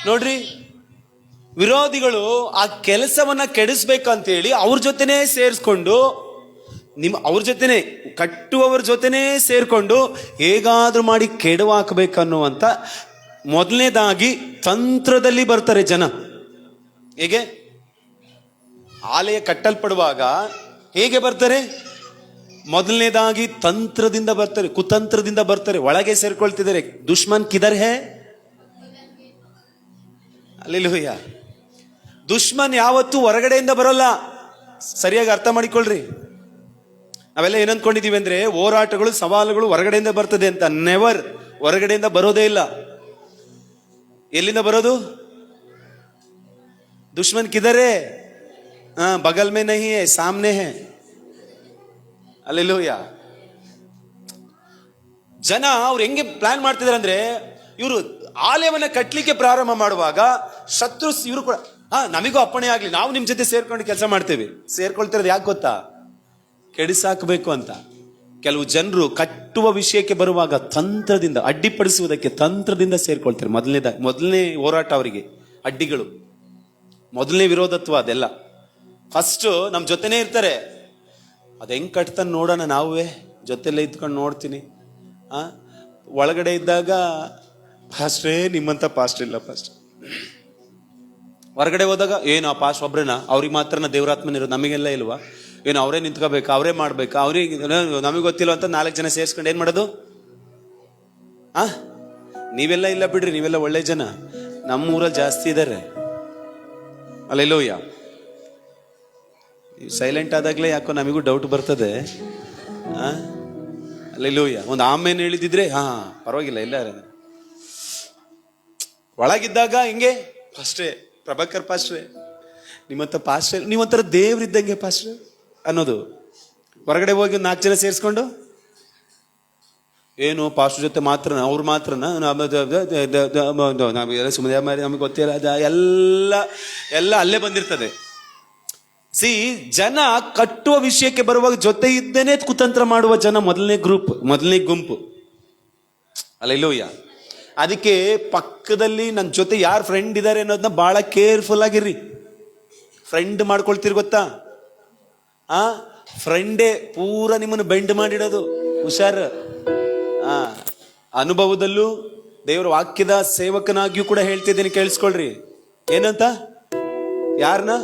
ನೋಡ್ರಿ, ವಿರೋಧಿಗಳು ಆ ಕೆಲಸವನ್ನ ಕೆಡಿಸ್ಬೇಕಂತೇಳಿ ಅವ್ರ ಜೊತೆನೇ ಸೇರಿಸ್ಕೊಂಡು, ಅವ್ರ ಜೊತೆನೆ ಕಟ್ಟುವವ್ರ ಜೊತೆನೇ ಸೇರ್ಕೊಂಡು ಹೇಗಾದ್ರೂ ಮಾಡಿ ಕೆಡವು ಹಾಕಬೇಕನ್ನುವಂತ ಮೊದಲನೇದಾಗಿ ತಂತ್ರದಲ್ಲಿ ಬರ್ತಾರೆ ಜನ. ಹೇಗೆ ಆಲಯ ಕಟ್ಟಲ್ಪಡುವಾಗ ಹೇಗೆ ಬರ್ತಾರೆ? ಮೊದಲನೇದಾಗಿ ತಂತ್ರದಿಂದ ಬರ್ತಾರೆ, ಕುತಂತ್ರದಿಂದ ಬರ್ತಾರೆ, ಒಳಗೆ ಸೇರ್ಕೊಳ್ತಿದ್ದಾರೆ. ದುಶ್ಮನ್ ಕಿದರ್ ಹೇ? ಹಲ್ಲೆಲೂಯಾ. ದುಶ್ಮನ್ ಯಾವತ್ತೂ ಹೊರಗಡೆಯಿಂದ ಬರೋಲ್ಲ. ಸರಿಯಾಗಿ ಅರ್ಥ ಮಾಡಿಕೊಳ್ಳ್ರಿ. ನಾವೆಲ್ಲ ಏನಂದ್ಕೊಂಡಿದೀವಿ ಅಂದ್ರೆ ಹೋರಾಟಗಳು ಸವಾಲುಗಳು ಹೊರಗಡೆಯಿಂದ ಬರ್ತದೆ ಅಂತ. ನೆವರ್. ಹೊರಗಡೆಯಿಂದ ಬರೋದೇ ಇಲ್ಲ. ಎಲ್ಲಿಂದ ಬರೋದು? ದುಶ್ಮನ್ ಕಿದರೇ? ಬಗಲ್ ಮೇ ನಹಿ ಹೈ, ಸಾಮ್ನೆ ಹೈ. ಹಲ್ಲೆಲೂಯಾ. ಜನ ಅವ್ರು ಹೆಂಗೆ ಪ್ಲಾನ್ ಮಾಡ್ತಿದಾರೆ ಅಂದ್ರೆ, ಇವರು ಆಲಯವನ್ನ ಕಟ್ಟಲಿಕ್ಕೆ ಪ್ರಾರಂಭ ಮಾಡುವಾಗ ಶತ್ರು ಇವರು ಕೂಡ ನಮಗೂ ಅಪ್ಪಣೆ ಆಗ್ಲಿ, ನಾವು ನಿಮ್ ಜೊತೆ ಸೇರ್ಕೊಂಡು ಕೆಲಸ ಮಾಡ್ತೇವೆ. ಸೇರ್ಕೊಳ್ತಿರೋದು ಯಾಕೆ ಗೊತ್ತಾ? ಕೆಡಿಸಾಕಬೇಕು ಅಂತ. ಕೆಲವು ಜನರು ಕಟ್ಟುವ ವಿಷಯಕ್ಕೆ ಬರುವಾಗ ತಂತ್ರದಿಂದ, ಅಡ್ಡಿಪಡಿಸುವುದಕ್ಕೆ ತಂತ್ರದಿಂದ ಸೇರ್ಕೊಳ್ತಾರೆ. ಮೊದಲನೇ ಹೋರಾಟ ಅವರಿಗೆ ಅಡ್ಡಿಗಳು, ಮೊದಲನೇ ವಿರೋಧತ್ವ ಅದೆಲ್ಲ. ಫಸ್ಟ್ ನಮ್ ಜೊತೆನೇ ಇರ್ತಾರೆ. ಅದ್ ಹೆಂಗ್ ಕಟ್ತಾನೆ ನೋಡೋಣ, ನಾವೇ ಜೊತೆಲ್ಲೇ ಇದ್ಕೊಂಡು ನೋಡ್ತೀನಿ. ಒಳಗಡೆ ಇದ್ದಾಗ ಪಾಸ್ಟ್ರೇ ನಿಮ್ಮಂತ ಪಾಸ್ಟ್ ಇಲ್ಲ ಪಾಸ್ಟ್. ಹೊರಗಡೆ ಹೋದಾಗ ಏನು ಆ ಪಾಸ್ಟ್ ಒಬ್ರೇನಾ, ಅವ್ರಿಗೆ ಮಾತ್ರನ ದೇವರಾತ್ಮನಿರೋದು, ನಮಗೆಲ್ಲ ಇಲ್ವಾ? ಏನು ಅವರೇ ನಿಂತ್ಕೋಬೇಕಾ, ಅವರೇ ಮಾಡ್ಬೇಕಾ, ಅವ್ರಿಗೆ ನಮಗೆ ಗೊತ್ತಿಲ್ಲ ಅಂತ 4 ಜನ ಸೇರಿಸ್ಕೊಂಡು ಏನ್ ಮಾಡೋದು? ನೀವೆಲ್ಲ ಇಲ್ಲ ಬಿಡ್ರಿ, ನೀವೆಲ್ಲ ಒಳ್ಳೆ ಜನ, ನಮ್ಮೂರಲ್ಲಿ ಜಾಸ್ತಿ ಇದ್ದಾರೆ. ಹಲ್ಲೆಲೂಯ. ಸೈಲೆಂಟ್ ಆದಾಗ್ಲೇ ಯಾಕೋ ನಮಗೂ ಡೌಟ್ ಬರ್ತದೆ. ಹಲ್ಲೆಲೂಯ. ಒಂದು ಆಮೇಲೆ ಹೇಳಿದಿದ್ರೆ ಪರವಾಗಿಲ್ಲ, ಇಲ್ಲ ಒಳಗಿದ್ದಾಗ ಹಿಂಗೆ ಪಾಸ್ಟ್ರೇ, ಪ್ರಭಾಕರ್ ಪಾಸ್ಟ್ರೇ, ನಿಮ್ಮಂತ ಪಾಸ್ಟ್ರೇ, ನೀವೊಂಥರ ದೇವ್ರಿದ್ದಂಗೆ ಪಾಸ್ಟ್ರೇ ಅನ್ನೋದು. ಹೊರಗಡೆ ಹೋಗಿ 4 ಜನ ಸೇರಿಸ್ಕೊಂಡು ಏನು ಪಾಸ್ಟರ್ ಜೊತೆ ಮಾತ್ರನ, ಅವ್ರು ಮಾತ್ರನ, ಸುಮ್ಮನೆ ನಮಗೆ ಗೊತ್ತಿಲ್ಲ, ಎಲ್ಲ ಅಲ್ಲೇ ಬಂದಿರ್ತದೆ. ಸಿ, ಜನ ಕಟ್ಟುವ ವಿಷಯಕ್ಕೆ ಬರುವಾಗ ಜೊತೆ ಇದ್ದೇನೆ ಕುತಂತ್ರ ಮಾಡುವ ಜನ ಮೊದಲನೇ ಗುಂಪು. ಹಲ್ಲೆಲೂಯ. ಅದಕ್ಕೆ ಪಕ್ಕದಲ್ಲಿ ನನ್ನ ಜೊತೆ ಯಾರು ಫ್ರೆಂಡ್ ಇದ್ದಾರೆ ಅನ್ನೋದನ್ನ ಬಹಳ ಕೇರ್ಫುಲ್ ಆಗಿರ್ರಿ. ಫ್ರೆಂಡ್ ಮಾಡ್ಕೊಳ್ತೀರಿ ಗೊತ್ತಾ? ಫ್ರೆಂಡೇ ಪೂರ ನಿಮ್ಮನ್ನು ಬೆಂಡ್ ಮಾಡಿಡೋದು. ಹುಷಾರ್. ಅನುಭವದಲ್ಲೂ ದೇವರ ವಾಕ್ಯದ ಸೇವಕನಾಗಿಯೂ ಕೂಡ ಹೇಳ್ತಿದ್ದೀನಿ, ಕೇಳಿಸ್ಕೊಳ್ರಿ. ಏನಂತ? ಯಾರನ್ನ,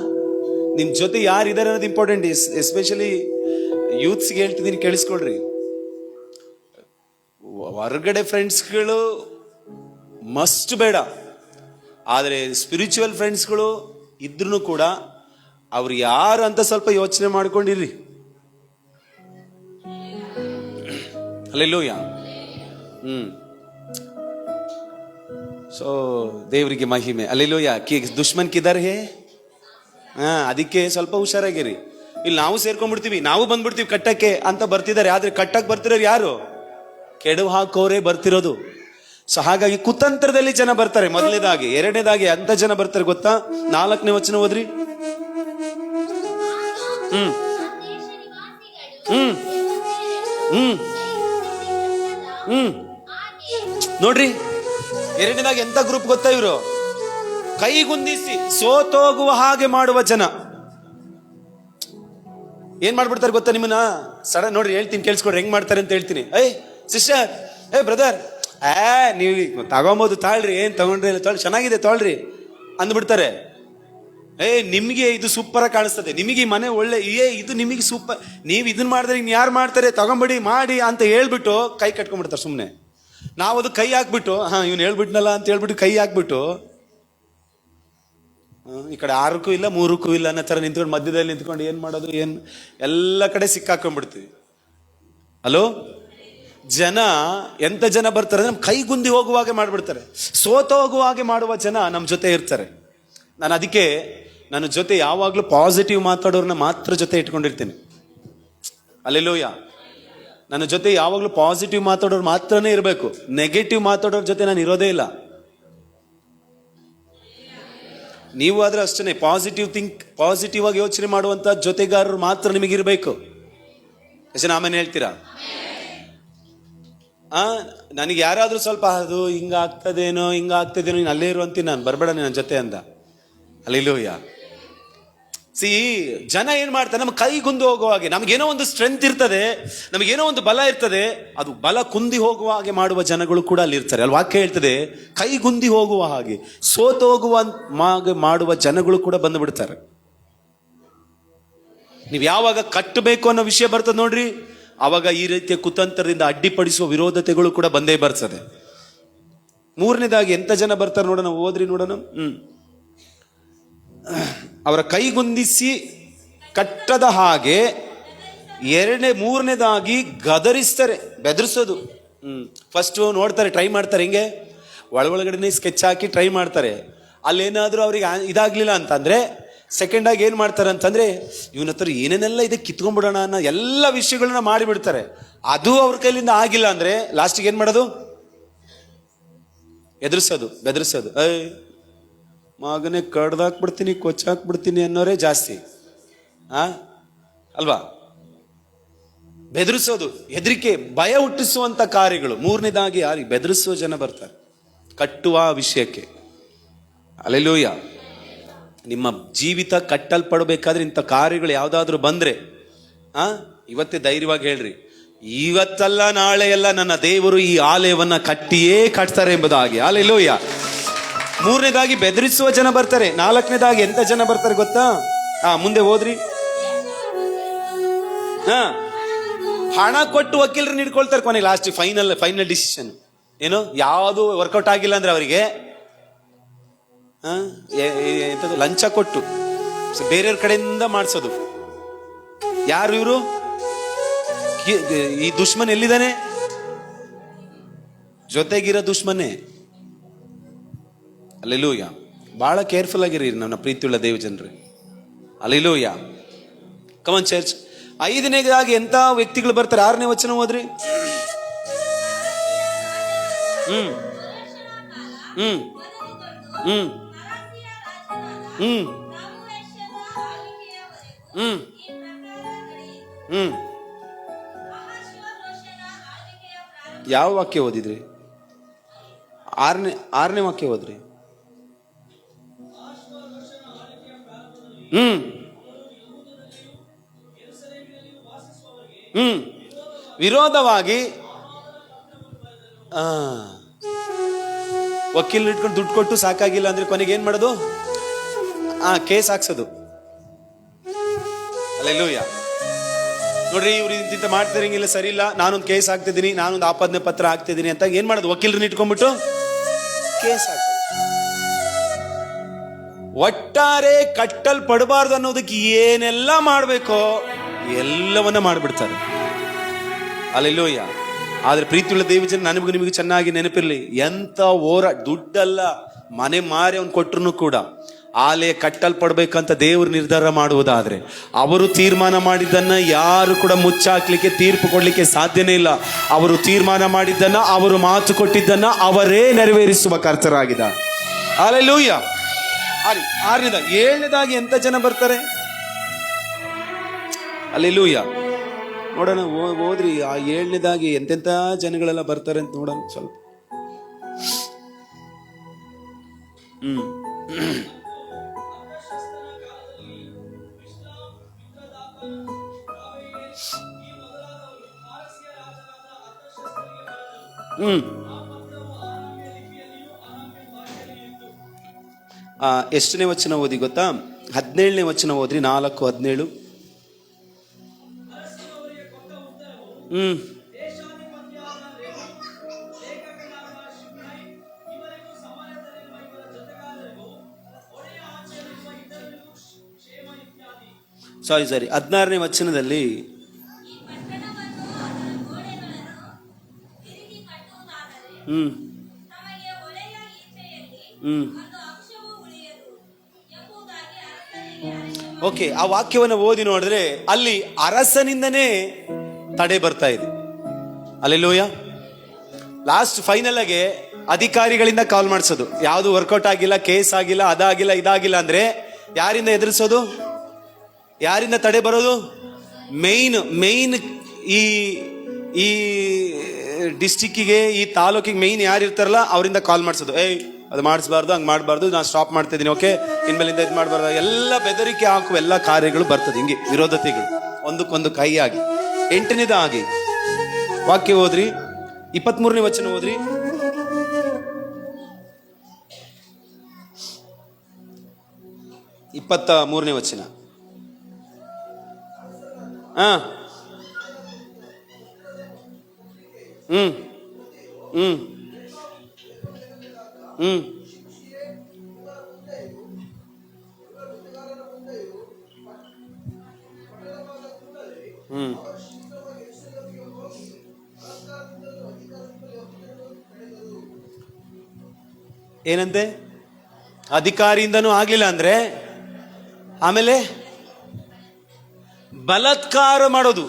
ನಿಮ್ ಜೊತೆ ಯಾರಿದ್ದಾರೆ ಅನ್ನೋದು ಇಂಪಾರ್ಟೆಂಟ್. ಎಸ್ಪೆಷಲಿ ಯೂತ್ಸ್ಗೆ ಹೇಳ್ತಿದ್ದೀನಿ, ಕೇಳಿಸ್ಕೊಳ್ರಿ. ಹೊರಗಡೆ ಫ್ರೆಂಡ್ಸ್ಗಳು ಮಸ್ಟ್ ಬೇಡ, ಆದರೆ ಸ್ಪಿರಿಚುವಲ್ ಫ್ರೆಂಡ್ಸ್ಗಳು ಇದ್ರೂ ಕೂಡ ಅವ್ರು ಯಾರು ಅಂತ ಸ್ವಲ್ಪ ಯೋಚನೆ ಮಾಡ್ಕೊಂಡಿರ್ರಿ. ಹಲ್ಲೆಲೂಯಾ. ಸೊ ದೇವರಿಗೆ ಮಹಿಮೆ. ಹಲ್ಲೆಲೂಯಾ. ದುಶ್ಮನ್ ಕಿದರ್ ಹೇ? ಅದಕ್ಕೆ ಸ್ವಲ್ಪ ಹುಷಾರಾಗಿರಿ. ಇಲ್ಲಿ ನಾವು ಸೇರ್ಕೊಂಡ್ಬಿಡ್ತೀವಿ, ನಾವು ಬಂದ್ಬಿಡ್ತೀವಿ ಕಟ್ಟಕ್ಕೆ ಅಂತ ಬರ್ತಿದ್ದಾರೆ. ಆದ್ರೆ ಕಟ್ಟಕ್ಕೆ ಬರ್ತಿರೋರು ಯಾರು? ಕೆಡವು ಹಾಕೋರೇ ಬರ್ತಿರೋದು. ಸೊ ಹಾಗಾಗಿ ಕುತಂತ್ರದಲ್ಲಿ ಜನ ಬರ್ತಾರೆ ಮೊದಲನೇದಾಗಿ. ಎರಡನೇದಾಗಿ ಅಂತ ಜನ ಬರ್ತಾರೆ ಗೊತ್ತಾ? 4ನೇ ವಚನ ಓದ್ರಿ. ನೋಡ್ರಿ, ಎರಡನೇದಾಗಿ ಎಂತ ಗ್ರೂಪ್ ಗೊತ್ತಾ? ಇವರು ಕೈಗುಂದಿಸಿ ಸೋತೋಗುವ ಹಾಗೆ ಮಾಡುವ ಜನ. ಏನ್ ಮಾಡ್ಬಿಡ್ತಾರೆ ಗೊತ್ತಾ ನಿಮ್ಮನ್ನ? ಸಡನ್ ನೋಡ್ರಿ, ಹೇಳ್ತೀನಿ ಕೇಳಿಸ್ಕೊಡ್ರಿ ಹೆಂಗ್ ಮಾಡ್ತಾರೆ ಅಂತ ಹೇಳ್ತೀನಿ. ಸಿಸ್ಟರ್, ಬ್ರದರ್, ನೀವು ತಗೊಂಬೋದು, ತಾಳ್ರಿ, ಏನ್ ತಗೊಂಡ್ರಿ, ಚೆನ್ನಾಗಿದೆ ತೊಳ್ರಿ ಅಂದ್ಬಿಡ್ತಾರೆ. ನಿಮಗೆ ಇದು ಸೂಪರ್ ಆಗಿ ಕಾಣಿಸ್ತದೆ, ನಿಮಗೆ ಈ ಮನೆ ಒಳ್ಳೆ, ಇದು ನಿಮಗೆ ಸೂಪರ್, ನೀವು ಇದನ್ನ ಮಾಡಿದ್ರೆ ಇನ್ನು ಯಾರು ಮಾಡ್ತಾರೆ, ತಗೊಂಬಿಡಿ ಮಾಡಿ ಅಂತ ಹೇಳ್ಬಿಟ್ಟು ಕೈ ಕಟ್ಕೊಂಡ್ಬಿಡ್ತಾರೆ ಸುಮ್ಮನೆ. ನಾವು ಅದು ಕೈ ಹಾಕ್ಬಿಟ್ಟು ಇವ್ನು ಹೇಳ್ಬಿಟ್ನಲ್ಲ ಅಂತ ಹೇಳ್ಬಿಟ್ಟು ಕೈ ಹಾಕ್ಬಿಟ್ಟು ಈ ಕಡೆ 6ಕ್ಕೂ ಇಲ್ಲ 3ಕ್ಕೂ ಇಲ್ಲ ಅನ್ನೋ ಥರ ನಿಂತ್ಕೊಂಡು ಮಧ್ಯದಲ್ಲಿ ನಿಂತ್ಕೊಂಡು ಏನು ಮಾಡೋದು, ಏನು ಎಲ್ಲ ಕಡೆ ಸಿಕ್ಕಾಕೊಂಡ್ಬಿಡ್ತೀವಿ. ಹಲೋ, ಜನ ಎಂಥ ಜನ ಬರ್ತಾರೆ, ನಮ್ಮ ಕೈ ಗುಂದಿ ಹೋಗುವಾಗೆ ಮಾಡಿಬಿಡ್ತಾರೆ. ಸೋತ ಹೋಗುವಾಗೆ ಮಾಡುವ ಜನ ನಮ್ಮ ಜೊತೆ ಇರ್ತಾರೆ. ನಾನು ಅದಕ್ಕೆ ನನ್ನ ಜೊತೆ ಯಾವಾಗಲೂ ಪಾಸಿಟಿವ್ ಮಾತಾಡೋರನ್ನ ಮಾತ್ರ ಜೊತೆ ಇಟ್ಕೊಂಡಿರ್ತೀನಿ. ಅಲ್ಲೆಲ್ಲೂಯ್ಯ. ನನ್ನ ಜೊತೆ ಯಾವಾಗಲೂ ಪಾಸಿಟಿವ್ ಮಾತಾಡೋರು ಮಾತ್ರನೇ ಇರಬೇಕು. ನೆಗೆಟಿವ್ ಮಾತಾಡೋರ ಜೊತೆ ನಾನು ಇರೋದೇ ಇಲ್ಲ. ನೀವು ಆದ್ರೆ ಅಷ್ಟೇ, ಪಾಸಿಟಿವ್ ಆಗಿ ಯೋಚನೆ ಮಾಡುವಂತ ಜೊತೆಗಾರರು ಮಾತ್ರ ನಿಮಗಿರ್ಬೇಕು. ಎಷ್ಟು ಆಮೇಲೆ ಹೇಳ್ತೀರಾ? ನನಗೆ ಯಾರಾದ್ರೂ ಸ್ವಲ್ಪ ಅದು ಹಿಂಗಾಗ್ತದೇನೋ ನೀನು ಅಲ್ಲೇ ಇರು ಅಂತೀನಿ ನಾನು, ಬರಬೇಡ ನನ್ನ ಜೊತೆ ಅಂದ. ಅಲ್ಲೆಲ್ಲೂಯ್ಯ. ಜನ ಏನ್ ಮಾಡ್ತಾರೆ, ನಮ್ಮ ಕೈ ಗುಂದಿ ಹೋಗುವ ಹಾಗೆ, ನಮಗೇನೋ ಒಂದು ಸ್ಟ್ರೆಂತ್ ಇರ್ತದೆ, ನಮಗೇನೋ ಒಂದು ಬಲ ಇರ್ತದೆ, ಅದು ಬಲ ಕುಂದಿ ಹೋಗುವ ಹಾಗೆ ಮಾಡುವ ಜನಗಳು ಕೂಡ ಅಲ್ಲಿ ಇರ್ತಾರೆ. ಅಲ್ಲಿ ವಾಕ್ಯ ಹೇಳ್ತದೆ, ಕೈ ಗುಂದಿ ಹೋಗುವ ಹಾಗೆ, ಸೋತು ಹೋಗುವ ಮಾಡುವ ಜನಗಳು ಕೂಡ ಬಂದು ಬಿಡ್ತಾರೆ. ನೀವು ಯಾವಾಗ ಕಟ್ಟಬೇಕು ಅನ್ನೋ ವಿಷಯ ಬರ್ತದೆ ನೋಡ್ರಿ, ಆವಾಗ ಈ ರೀತಿಯ ಕುತಂತ್ರದಿಂದ ಅಡ್ಡಿಪಡಿಸುವ ವಿರೋಧತೆಗಳು ಕೂಡ ಬಂದೇ ಬರ್ತದೆ. 3ನೇದಾಗಿ ಎಂತ ಜನ ಬರ್ತಾರೆ ನೋಡೋಣ, ಓದ್ರಿ ನೋಡೋಣ. ಅವರ ಕೈಗುಂದಿಸಿ ಕಟ್ಟದ ಹಾಗೆ. 3ನೇದಾಗಿ ಗದರಿಸ್ತಾರೆ, ಬೆದರಿಸೋದು. ಫಸ್ಟ್ ನೋಡ್ತಾರೆ, ಟ್ರೈ ಮಾಡ್ತಾರೆ, ಹಿಂಗೆ ಒಳಗಡೆ ಸ್ಕೆಚ್ ಹಾಕಿ ಟ್ರೈ ಮಾಡ್ತಾರೆ. ಅಲ್ಲೇನಾದ್ರೂ ಅವ್ರಿಗೆ ಇದಾಗ್ಲಿಲ್ಲ ಅಂತಂದ್ರೆ ಸೆಕೆಂಡ್ ಆಗಿ ಏನ್ ಮಾಡ್ತಾರೆ ಅಂತಂದ್ರೆ, ಇವನ ಹತ್ರ ಏನೇನೆಲ್ಲ ಇದೆ ಕಿತ್ಕೊಂಡ್ಬಿಡೋಣ ಅನ್ನೋ ಎಲ್ಲ ವಿಷಯಗಳನ್ನ ಮಾಡಿಬಿಡ್ತಾರೆ. ಅದು ಅವ್ರ ಕೈಲಿಂದ ಆಗಿಲ್ಲ ಅಂದ್ರೆ ಲಾಸ್ಟಿಗೆ ಏನ್ ಮಾಡೋದು, ಎದುರಿಸೋದು, ಬೆದರಿಸೋದು. ಮಗನೇ ಕಡ್ದಾಕ್ಬಿಡ್ತೀನಿ, ಕೊಚ್ಚಾಕ್ಬಿಡ್ತೀನಿ ಅನ್ನೋರೇ ಜಾಸ್ತಿ ಅಲ್ವಾ? ಬೆದರಿಸೋದು, ಹೆದರಿಕೆ, ಭಯ ಹುಟ್ಟಿಸುವಂತ ಕಾರ್ಯಗಳು. 3ನೇದಾಗಿ ಯಾರಿಗೆ ಬೆದರಿಸುವ ಜನ ಬರ್ತಾರೆ ಕಟ್ಟುವ ವಿಷಯಕ್ಕೆ. ಅಲ್ಲೆಲ್ಲೂಯ್ಯ. ನಿಮ್ಮ ಜೀವಿತ ಕಟ್ಟಲ್ಪಡಬೇಕಾದ್ರೆ ಇಂಥ ಕಾರ್ಯಗಳು ಯಾವ್ದಾದ್ರು ಬಂದ್ರೆ ಇವತ್ತೇ ಧೈರ್ಯವಾಗಿ ಹೇಳ್ರಿ, ಇವತ್ತಲ್ಲ ನಾಳೆ ಎಲ್ಲ ನನ್ನ ದೇವರು ಈ ಆಲಯವನ್ನ ಕಟ್ಟಿಯೇ ಕಟ್ತಾರೆ ಎಂಬುದಾಗಿ. ಅಲ್ಲೆಲ್ಲೂಯ್ಯ. 3ನೇದಾಗಿ ಬೆದರಿಸುವ ಜನ ಬರ್ತಾರೆ. 4ನೇದಾಗಿ ಎಂತ ಜನ ಬರ್ತಾರೆ ಗೊತ್ತಾ? ಮುಂದೆ ಹೋದ್ರಿ. ಹಣ ಕೊಟ್ಟು ವಕೀಲರನ್ನ ಹಿಡ್ಕೊಳ್ತಾರೆ ಕೊನೆಗೆ, ಲಾಸ್ಟ್ ಫೈನಲ್ ಡಿಸಿಷನ್ ಏನು, ಯಾವುದು ವರ್ಕೌಟ್ ಆಗಿಲ್ಲ ಅಂದ್ರೆ ಅವರಿಗೆ ಲಂಚ ಕೊಟ್ಟು ಬೇರೆಯವ್ರ ಕಡೆಯಿಂದ ಮಾಡಿಸೋದು. ಯಾರು ಇವರು? ಈ ದುಶ್ಮನ್ ಎಲ್ಲಿದ್ದಾನೆ? ಜೊತೆಗಿರೋ ದುಶ್ಮನೆ. ಅಲ್ಲೆಲ್ಲೂಯ್ಯ. ಬಹಳ ಕೇರ್ಫುಲ್ ಆಗಿರಿ ನನ್ನ ಪ್ರೀತಿಯುಳ್ಳ ದೇವ ಜನರೇ. ಅಲ್ಲೆಲ್ಲೂಯ್ಯ. Come on church. 5ನೇದಾಗಿ ಎಂತ ವ್ಯಕ್ತಿಗಳು ಬರ್ತಾರೆ? 6ನೇ ವಚನ ಓದ್ರಿ. ಹ್ಮ್ ಹ್ಮ್ ಹ್ಮ್ ಹ್ಮ್ ಹ್ಮ್ ಹ್ಮ್ ಯಾವ ವಾಕ್ಯ ಓದಿದ್ರಿ? 6ನೇ ವಾಕ್ಯ ಓದ್ರಿ. ವಿರೋಧವಾಗಿ ವಕೀಲ ಇಟ್ಕೊಂಡು ದುಡ್ಡು ಕೊಟ್ಟು ಸಾಕಾಗಿಲ್ಲ ಅಂದ್ರೆ ಕೊನೆಗೆ ಏನ್ ಮಾಡೋದು? ಕೇಸ್ ಹಾಕ್ಸೋದು. ಅಲ್ಲೆಲ್ಲೂಯ್ಯ. ನೋಡ್ರಿ, ಇವ್ರು ಇಂತ ಮಾಡ್ತಿರಂಗಿಲ್ಲ, ಸರಿ ಇಲ್ಲ, ನಾನೊಂದು ಕೇಸ್ ಹಾಕ್ತಿದ್ದೀನಿ, ನಾನೊಂದು ಆಪಾದನೆ ಪತ್ರ ಹಾಕ್ತಿದ್ದೀನಿ ಅಂತ ಏನ್ ಮಾಡೋದು? ವಕೀಲರನ್ನ ಇಟ್ಕೊಂಡ್ಬಿಟ್ಟು ಕೇಸ್ ಹಾಕೋದು. ಒಟ್ಟಾರೆ ಕಟ್ಟಲ್ಪಡಬಾರ್ದು ಅನ್ನೋದಕ್ಕೆ ಏನೆಲ್ಲ ಮಾಡ್ಬೇಕೋ ಎಲ್ಲವನ್ನ ಮಾಡ್ಬಿಡ್ತಾರೆ. ಅಲ್ಲೆಲ್ಲೂಯ್ಯ. ಆದ್ರೆ ಪ್ರೀತಿಯುಳ್ಳ ದೇವಜನ, ನನಗೂ ನಿಮಗೆ ಚೆನ್ನಾಗಿ ನೆನಪಿರ್ಲಿ, ಎಂತ ದುಡ್ಡಲ್ಲ, ಮನೆ ಮಾರಿ ಅವ್ನು ಕೊಟ್ಟರು ಕೂಡ ಆಲಯ ಕಟ್ಟಲ್ಪಡ್ಬೇಕಂತ ದೇವರು ನಿರ್ಧಾರ ಮಾಡುವುದಾದ್ರೆ, ಅವರು ತೀರ್ಮಾನ ಮಾಡಿದ್ದನ್ನ ಯಾರು ಕೂಡ ಮುಚ್ಚಾಕ್ಲಿಕ್ಕೆ, ತೀರ್ಪು ಕೊಡ್ಲಿಕ್ಕೆ ಸಾಧ್ಯನೇ ಇಲ್ಲ. ಅವರು ತೀರ್ಮಾನ ಮಾಡಿದ್ದನ್ನ, ಅವರು ಮಾತು ಕೊಟ್ಟಿದ್ದನ್ನ ಅವರೇ ನೆರವೇರಿಸುವ ಕರ್ತರಾಗಿದ್ದಾರೆ. ಹಲ್ಲೆಲೂಯಾ. 6ನೇದಾಗಿ 7ನೇದಾಗಿ ಎಂತ ಜನ ಬರ್ತಾರೆ? ಹಲ್ಲೆಲೂಯಾ. ನೋಡೋಣ, ಓದ್ರಿ. 7ನೇದಾಗಿ ಎಂತೆಂತ ಜನಗಳೆಲ್ಲ ಬರ್ತಾರೆ ಅಂತ ನೋಡೋಣ ಸ್ವಲ್ಪ. ಎಷ್ಟನೇ ವಚನ ಓದಿ ಗೊತ್ತಾ? 17ನೇ ವಚನ ಓದ್ರಿ, 4:17. ಸಾರಿ 16ನೇ ವಚನದಲ್ಲಿ ಓಕೆ, ಆ ವಾಕ್ಯವನ್ನು ಓದಿ ನೋಡಿದ್ರೆ ಅಲ್ಲಿ ಅರಸನಿಂದನೇ ತಡೆ ಬರ್ತಾ ಇದೆ. ಅಲ್ಲೆಲ್ಲೂಯ. ಲಾಸ್ಟ್ ಫೈನಲ್ ಆಗಿ ಅಧಿಕಾರಿಗಳಿಂದ ಕಾಲ್ ಮಾಡಿಸೋದು, ಯಾವುದು ವರ್ಕೌಟ್ ಆಗಿಲ್ಲ, ಕೇಸ್ ಆಗಿಲ್ಲ, ಅದಾಗಿಲ್ಲ, ಇದಾಗಿಲ್ಲ ಅಂದ್ರೆ ಯಾರಿಂದ ಎದುರಿಸೋದು, ಯಾರಿಂದ ತಡೆ ಬರೋದು? ಮೇನ್ ಈ ಈ ಡಿಸ್ಟಿಕ್ಕಿಗೆ, ಈ ತಾಲೂಕಿಗೆ ಮೇನ್ ಯಾರು ಇರ್ತಾರಲ್ಲ ಅವರಿಂದ ಕಾಲ್ ಮಾಡಿಸೋದು. ಅದು ಮಾಡಿಸ್ಬಾರ್ದು, ಹಂಗೆ ಮಾಡಬಾರ್ದು, ನಾನು ಸ್ಟಾಪ್ ಮಾಡ್ತಾ ಇದ್ದೀನಿ, ಓಕೆ ಇನ್ಮೇಲಿಂದ ಇದು ಮಾಡಬಾರ್ದು, ಎಲ್ಲ ಬೆದರಿಕೆ ಹಾಕುವ ಎಲ್ಲ ಕಾರ್ಯಗಳು ಬರ್ತದೆ. ಹಿಂಗೆ ವಿರೋಧತೆಗಳು ಒಂದಕ್ಕೊಂದು ಕೈ ಆಗಿ. 8ನೇದಾಗಿ ವಾಕ್ಯ ಓದ್ರಿ, 23ನೇ ವಚನ ಓದ್ರಿ. ಮೂರನೇ ವಚನ. ಏನಂತೆ? ಅಧಿಕಾರಿಯಿಂದನೂ ಆಗ್ಲಿಲ್ಲ ಅಂದ್ರೆ ಆಮೇಲೆ ಬಲಾತ್ಕಾರ ಮಾಡೋದು,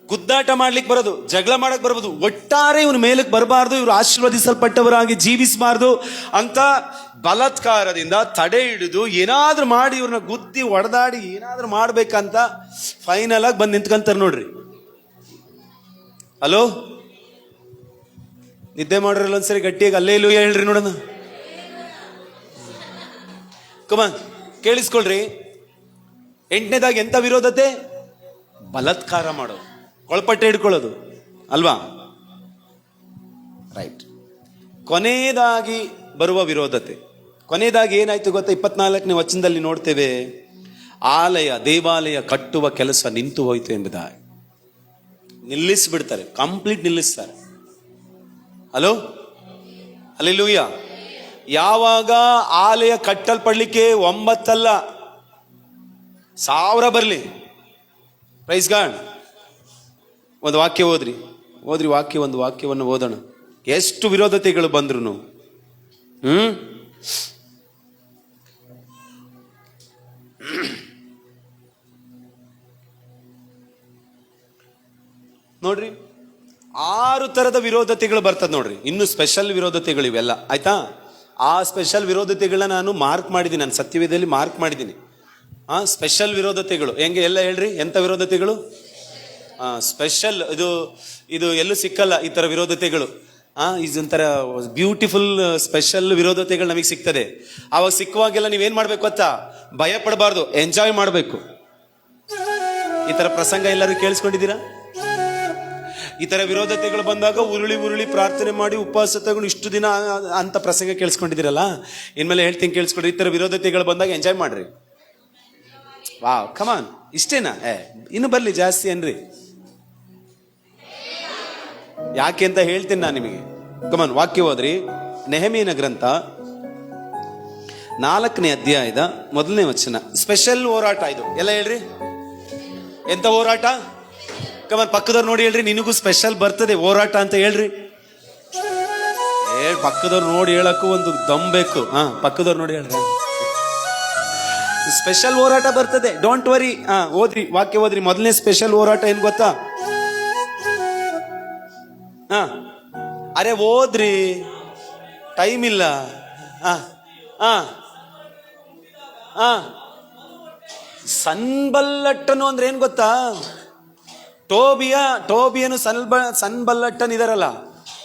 ಗುದ್ದಾಟ ಮಾಡ್ಲಿಕ್ಕೆ ಬರೋದು, ಜಗಳ ಮಾಡಕ್ ಬರಬಹುದು, ಒಟ್ಟಾರೆ ಇವನು ಮೇಲಕ್ಕೆ ಬರಬಾರ್ದು, ಇವರು ಆಶೀರ್ವದಿಸಲ್ಪಟ್ಟವರಾಗಿ ಜೀವಿಸಬಾರ್ದು ಅಂತ ಬಲಾತ್ಕಾರದಿಂದ ತಡೆ ಹಿಡಿದು ಏನಾದ್ರೂ ಮಾಡಿ ಇವ್ರನ್ನ ಗುದ್ದಿ ಒಡೆದಾಡಿ ಏನಾದ್ರೂ ಮಾಡ್ಬೇಕಂತ ಫೈನಲ್ ಆಗಿ ಬಂದು ನಿಂತ್ಕೊಂತಾರೆ ನೋಡ್ರಿ. ಹಲೋ, ನಿದ್ದೆ ಮಾಡ್ರಲ್ಲ ಒಂದ್ಸರಿ ಗಟ್ಟಿಯಾಗಿ ಅಲ್ಲೇ ಇಲ್ಲೂ ಹೇಳ್ರಿ ನೋಡೋಣ. ಕಮಾನ್ ಕೇಳಿಸ್ಕೊಳ್ರಿ. 8ನೇದಾಗಿ ಎಂತ ವಿರೋಧತೆ? ಬಲಾತ್ಕಾರ ಮಾಡೋದು, ಕೊಳಪಟ್ಟೆ ಹಿಡ್ಕೊಳ್ಳೋದು ಅಲ್ವಾ? ರೈಟ್. ಕೊನೆಯದಾಗಿ ಬರುವ ವಿರೋಧತೆ, ಕೊನೆಯದಾಗಿ ಏನಾಯ್ತು ಗೊತ್ತಾ? 24ನೇ ವಚನದಲ್ಲಿ ನೋಡ್ತೇವೆ, ದೇವಾಲಯ ಕಟ್ಟುವ ಕೆಲಸ ನಿಂತು ಹೋಯ್ತು ಎಂಬುದಾಗಿ. ನಿಲ್ಲಿಸ್ಬಿಡ್ತಾರೆ, ಕಂಪ್ಲೀಟ್ ನಿಲ್ಲಿಸ್ತಾರೆ. Hello, hallelujah. ಯಾವಾಗ ಆಲಯ ಕಟ್ಟಲ್ಪಡ್ಲಿಕ್ಕೆ 9 ಅಲ್ಲ 1000 ಬರಲಿ, ಪ್ರೈಸ್ ಗಾಡ್. ಒಂದು ವಾಕ್ಯ ಓದ್ರಿ ಒಂದು ವಾಕ್ಯವನ್ನು ಓದೋಣ. ಎಷ್ಟು ವಿರೋಧತೆಗಳು ಬಂದ್ರು ನೋಡ್ರಿ, 6 ತರದ ವಿರೋಧತೆಗಳು ಬರ್ತದೆ ನೋಡ್ರಿ. ಇನ್ನು ಸ್ಪೆಷಲ್ ವಿರೋಧತೆಗಳು ಇವೆಲ್ಲ, ಆಯ್ತಾ? ಆ ಸ್ಪೆಷಲ್ ವಿರೋಧತೆಗಳನ್ನ ನಾನು ಮಾರ್ಕ್ ಮಾಡಿದ್ದೀನಿ, ನಾನು ಸತ್ಯವೇದದಲ್ಲಿ ಮಾರ್ಕ್ ಮಾಡಿದ್ದೀನಿ. ಸ್ಪೆಷಲ್ ವಿರೋಧತೆಗಳು ಹೆಂಗೆ ಎಲ್ಲ ಹೇಳ್ರಿ, ಎಂತ ವಿರೋಧತೆಗಳು? ಸ್ಪೆಷಲ್. ಇದು ಎಲ್ಲೂ ಸಿಕ್ಕಲ್ಲ ಈ ತರ ವಿರೋಧತೆಗಳು. ಇದೊಂಥರ ಬ್ಯೂಟಿಫುಲ್ ಸ್ಪೆಷಲ್ ವಿರೋಧತೆಗಳು ನಮಗೆ ಸಿಗ್ತದೆ. ಅವಾಗ ಸಿಕ್ಕುವಾಗೆಲ್ಲ ನೀವೇನ್ ಮಾಡ್ಬೇಕು ಗೊತ್ತಾ? ಭಯ ಪಡಬಾರ್ದು, ಎಂಜಾಯ್ ಮಾಡಬೇಕು. ಈ ತರ ಪ್ರಸಂಗ ಎಲ್ಲರೂ ಕೇಳಿಸ್ಕೊಂಡಿದ್ದೀರಾ? ಈ ತರ ವಿರೋಧತೆಗಳು ಬಂದಾಗ ಉರುಳಿ ಪ್ರಾರ್ಥನೆ ಮಾಡಿ ಉಪವಾಸ ತಗೊಂಡು ಇಷ್ಟು ದಿನ ಅಂತ ಪ್ರಸಂಗ ಕೇಳಿಸ್ಕೊಂಡಿದ್ದೀರಲ್ಲ, ಇನ್ಮೇಲೆ ಹೇಳ್ತೀನಿ ಕೇಳಿಸ್ಕೊಡ್ರಿ. ಈ ತರ ವಿರೋಧತೆಗಳು ಬಂದಾಗ ಎಂಜಾಯ್ ಮಾಡ್ರಿ. ವಾವ್, ಕಮಾನ್. ಇಷ್ಟೇನಾ? ಇನ್ನು ಬರ್ಲಿ ಜಾಸ್ತಿ ಏನ್ರಿ? ಯಾಕೆ ಅಂತ ಹೇಳ್ತೀನಿ ನಾನು ನಿಮಗೆ. ಕಮಾನ್, ವಾಕ್ಯ ಹೋದ್ರಿ. ನೆಹೆಮೀಯನ ಗ್ರಂಥ 4ನೇ ಅಧ್ಯಾಯದ 1ನೇ ವಚನ. ಸ್ಪೆಷಲ್ ಹೋರಾಟ ಇದು ಎಲ್ಲ ಹೇಳ್ರಿ. ಎಂತ ಹೋರಾಟ? ಕಮಾನ್, ಪಕ್ಕದವ್ರು ನೋಡಿ ಹೇಳ್ರಿ, ನಿನಗೂ ಸ್ಪೆಷಲ್ ಬರ್ತದೆ ಹೋರಾಟ ಅಂತ ಹೇಳ್ರಿ. ಪಕ್ಕದವ್ರು ನೋಡಿ ಹೇಳಕ್ಕೂ ಒಂದು ದಮ್ ಬೇಕು. ಪಕ್ಕದವ್ರು ನೋಡಿ ಹೇಳ್ರಿ, ಸ್ಪೆಷಲ್ ಹೋರಾಟ ಬರ್ತದೆ, ಡೋಂಟ್ ವರಿ. ಓದ್ರಿ, ವಾಕ್ಯ ಓದ್ರಿ. ಮೊದಲನೇ ಸ್ಪೆಷಲ್ ಹೋರಾಟ ಏನ್ ಗೊತ್ತಾ? ಅರೆ ಓದ್ರಿ, ಟೈಮ್ ಇಲ್ಲ. ಸನ್ಬಲ್ಲಟ್ಟನು ಅಂದ್ರೆ ಏನ್ ಗೊತ್ತಾ? ಟೋಬಿಯನು ಸನ್ಬಲ್ಲಟ್ಟನ್ ಇದಾರಲ್ಲ,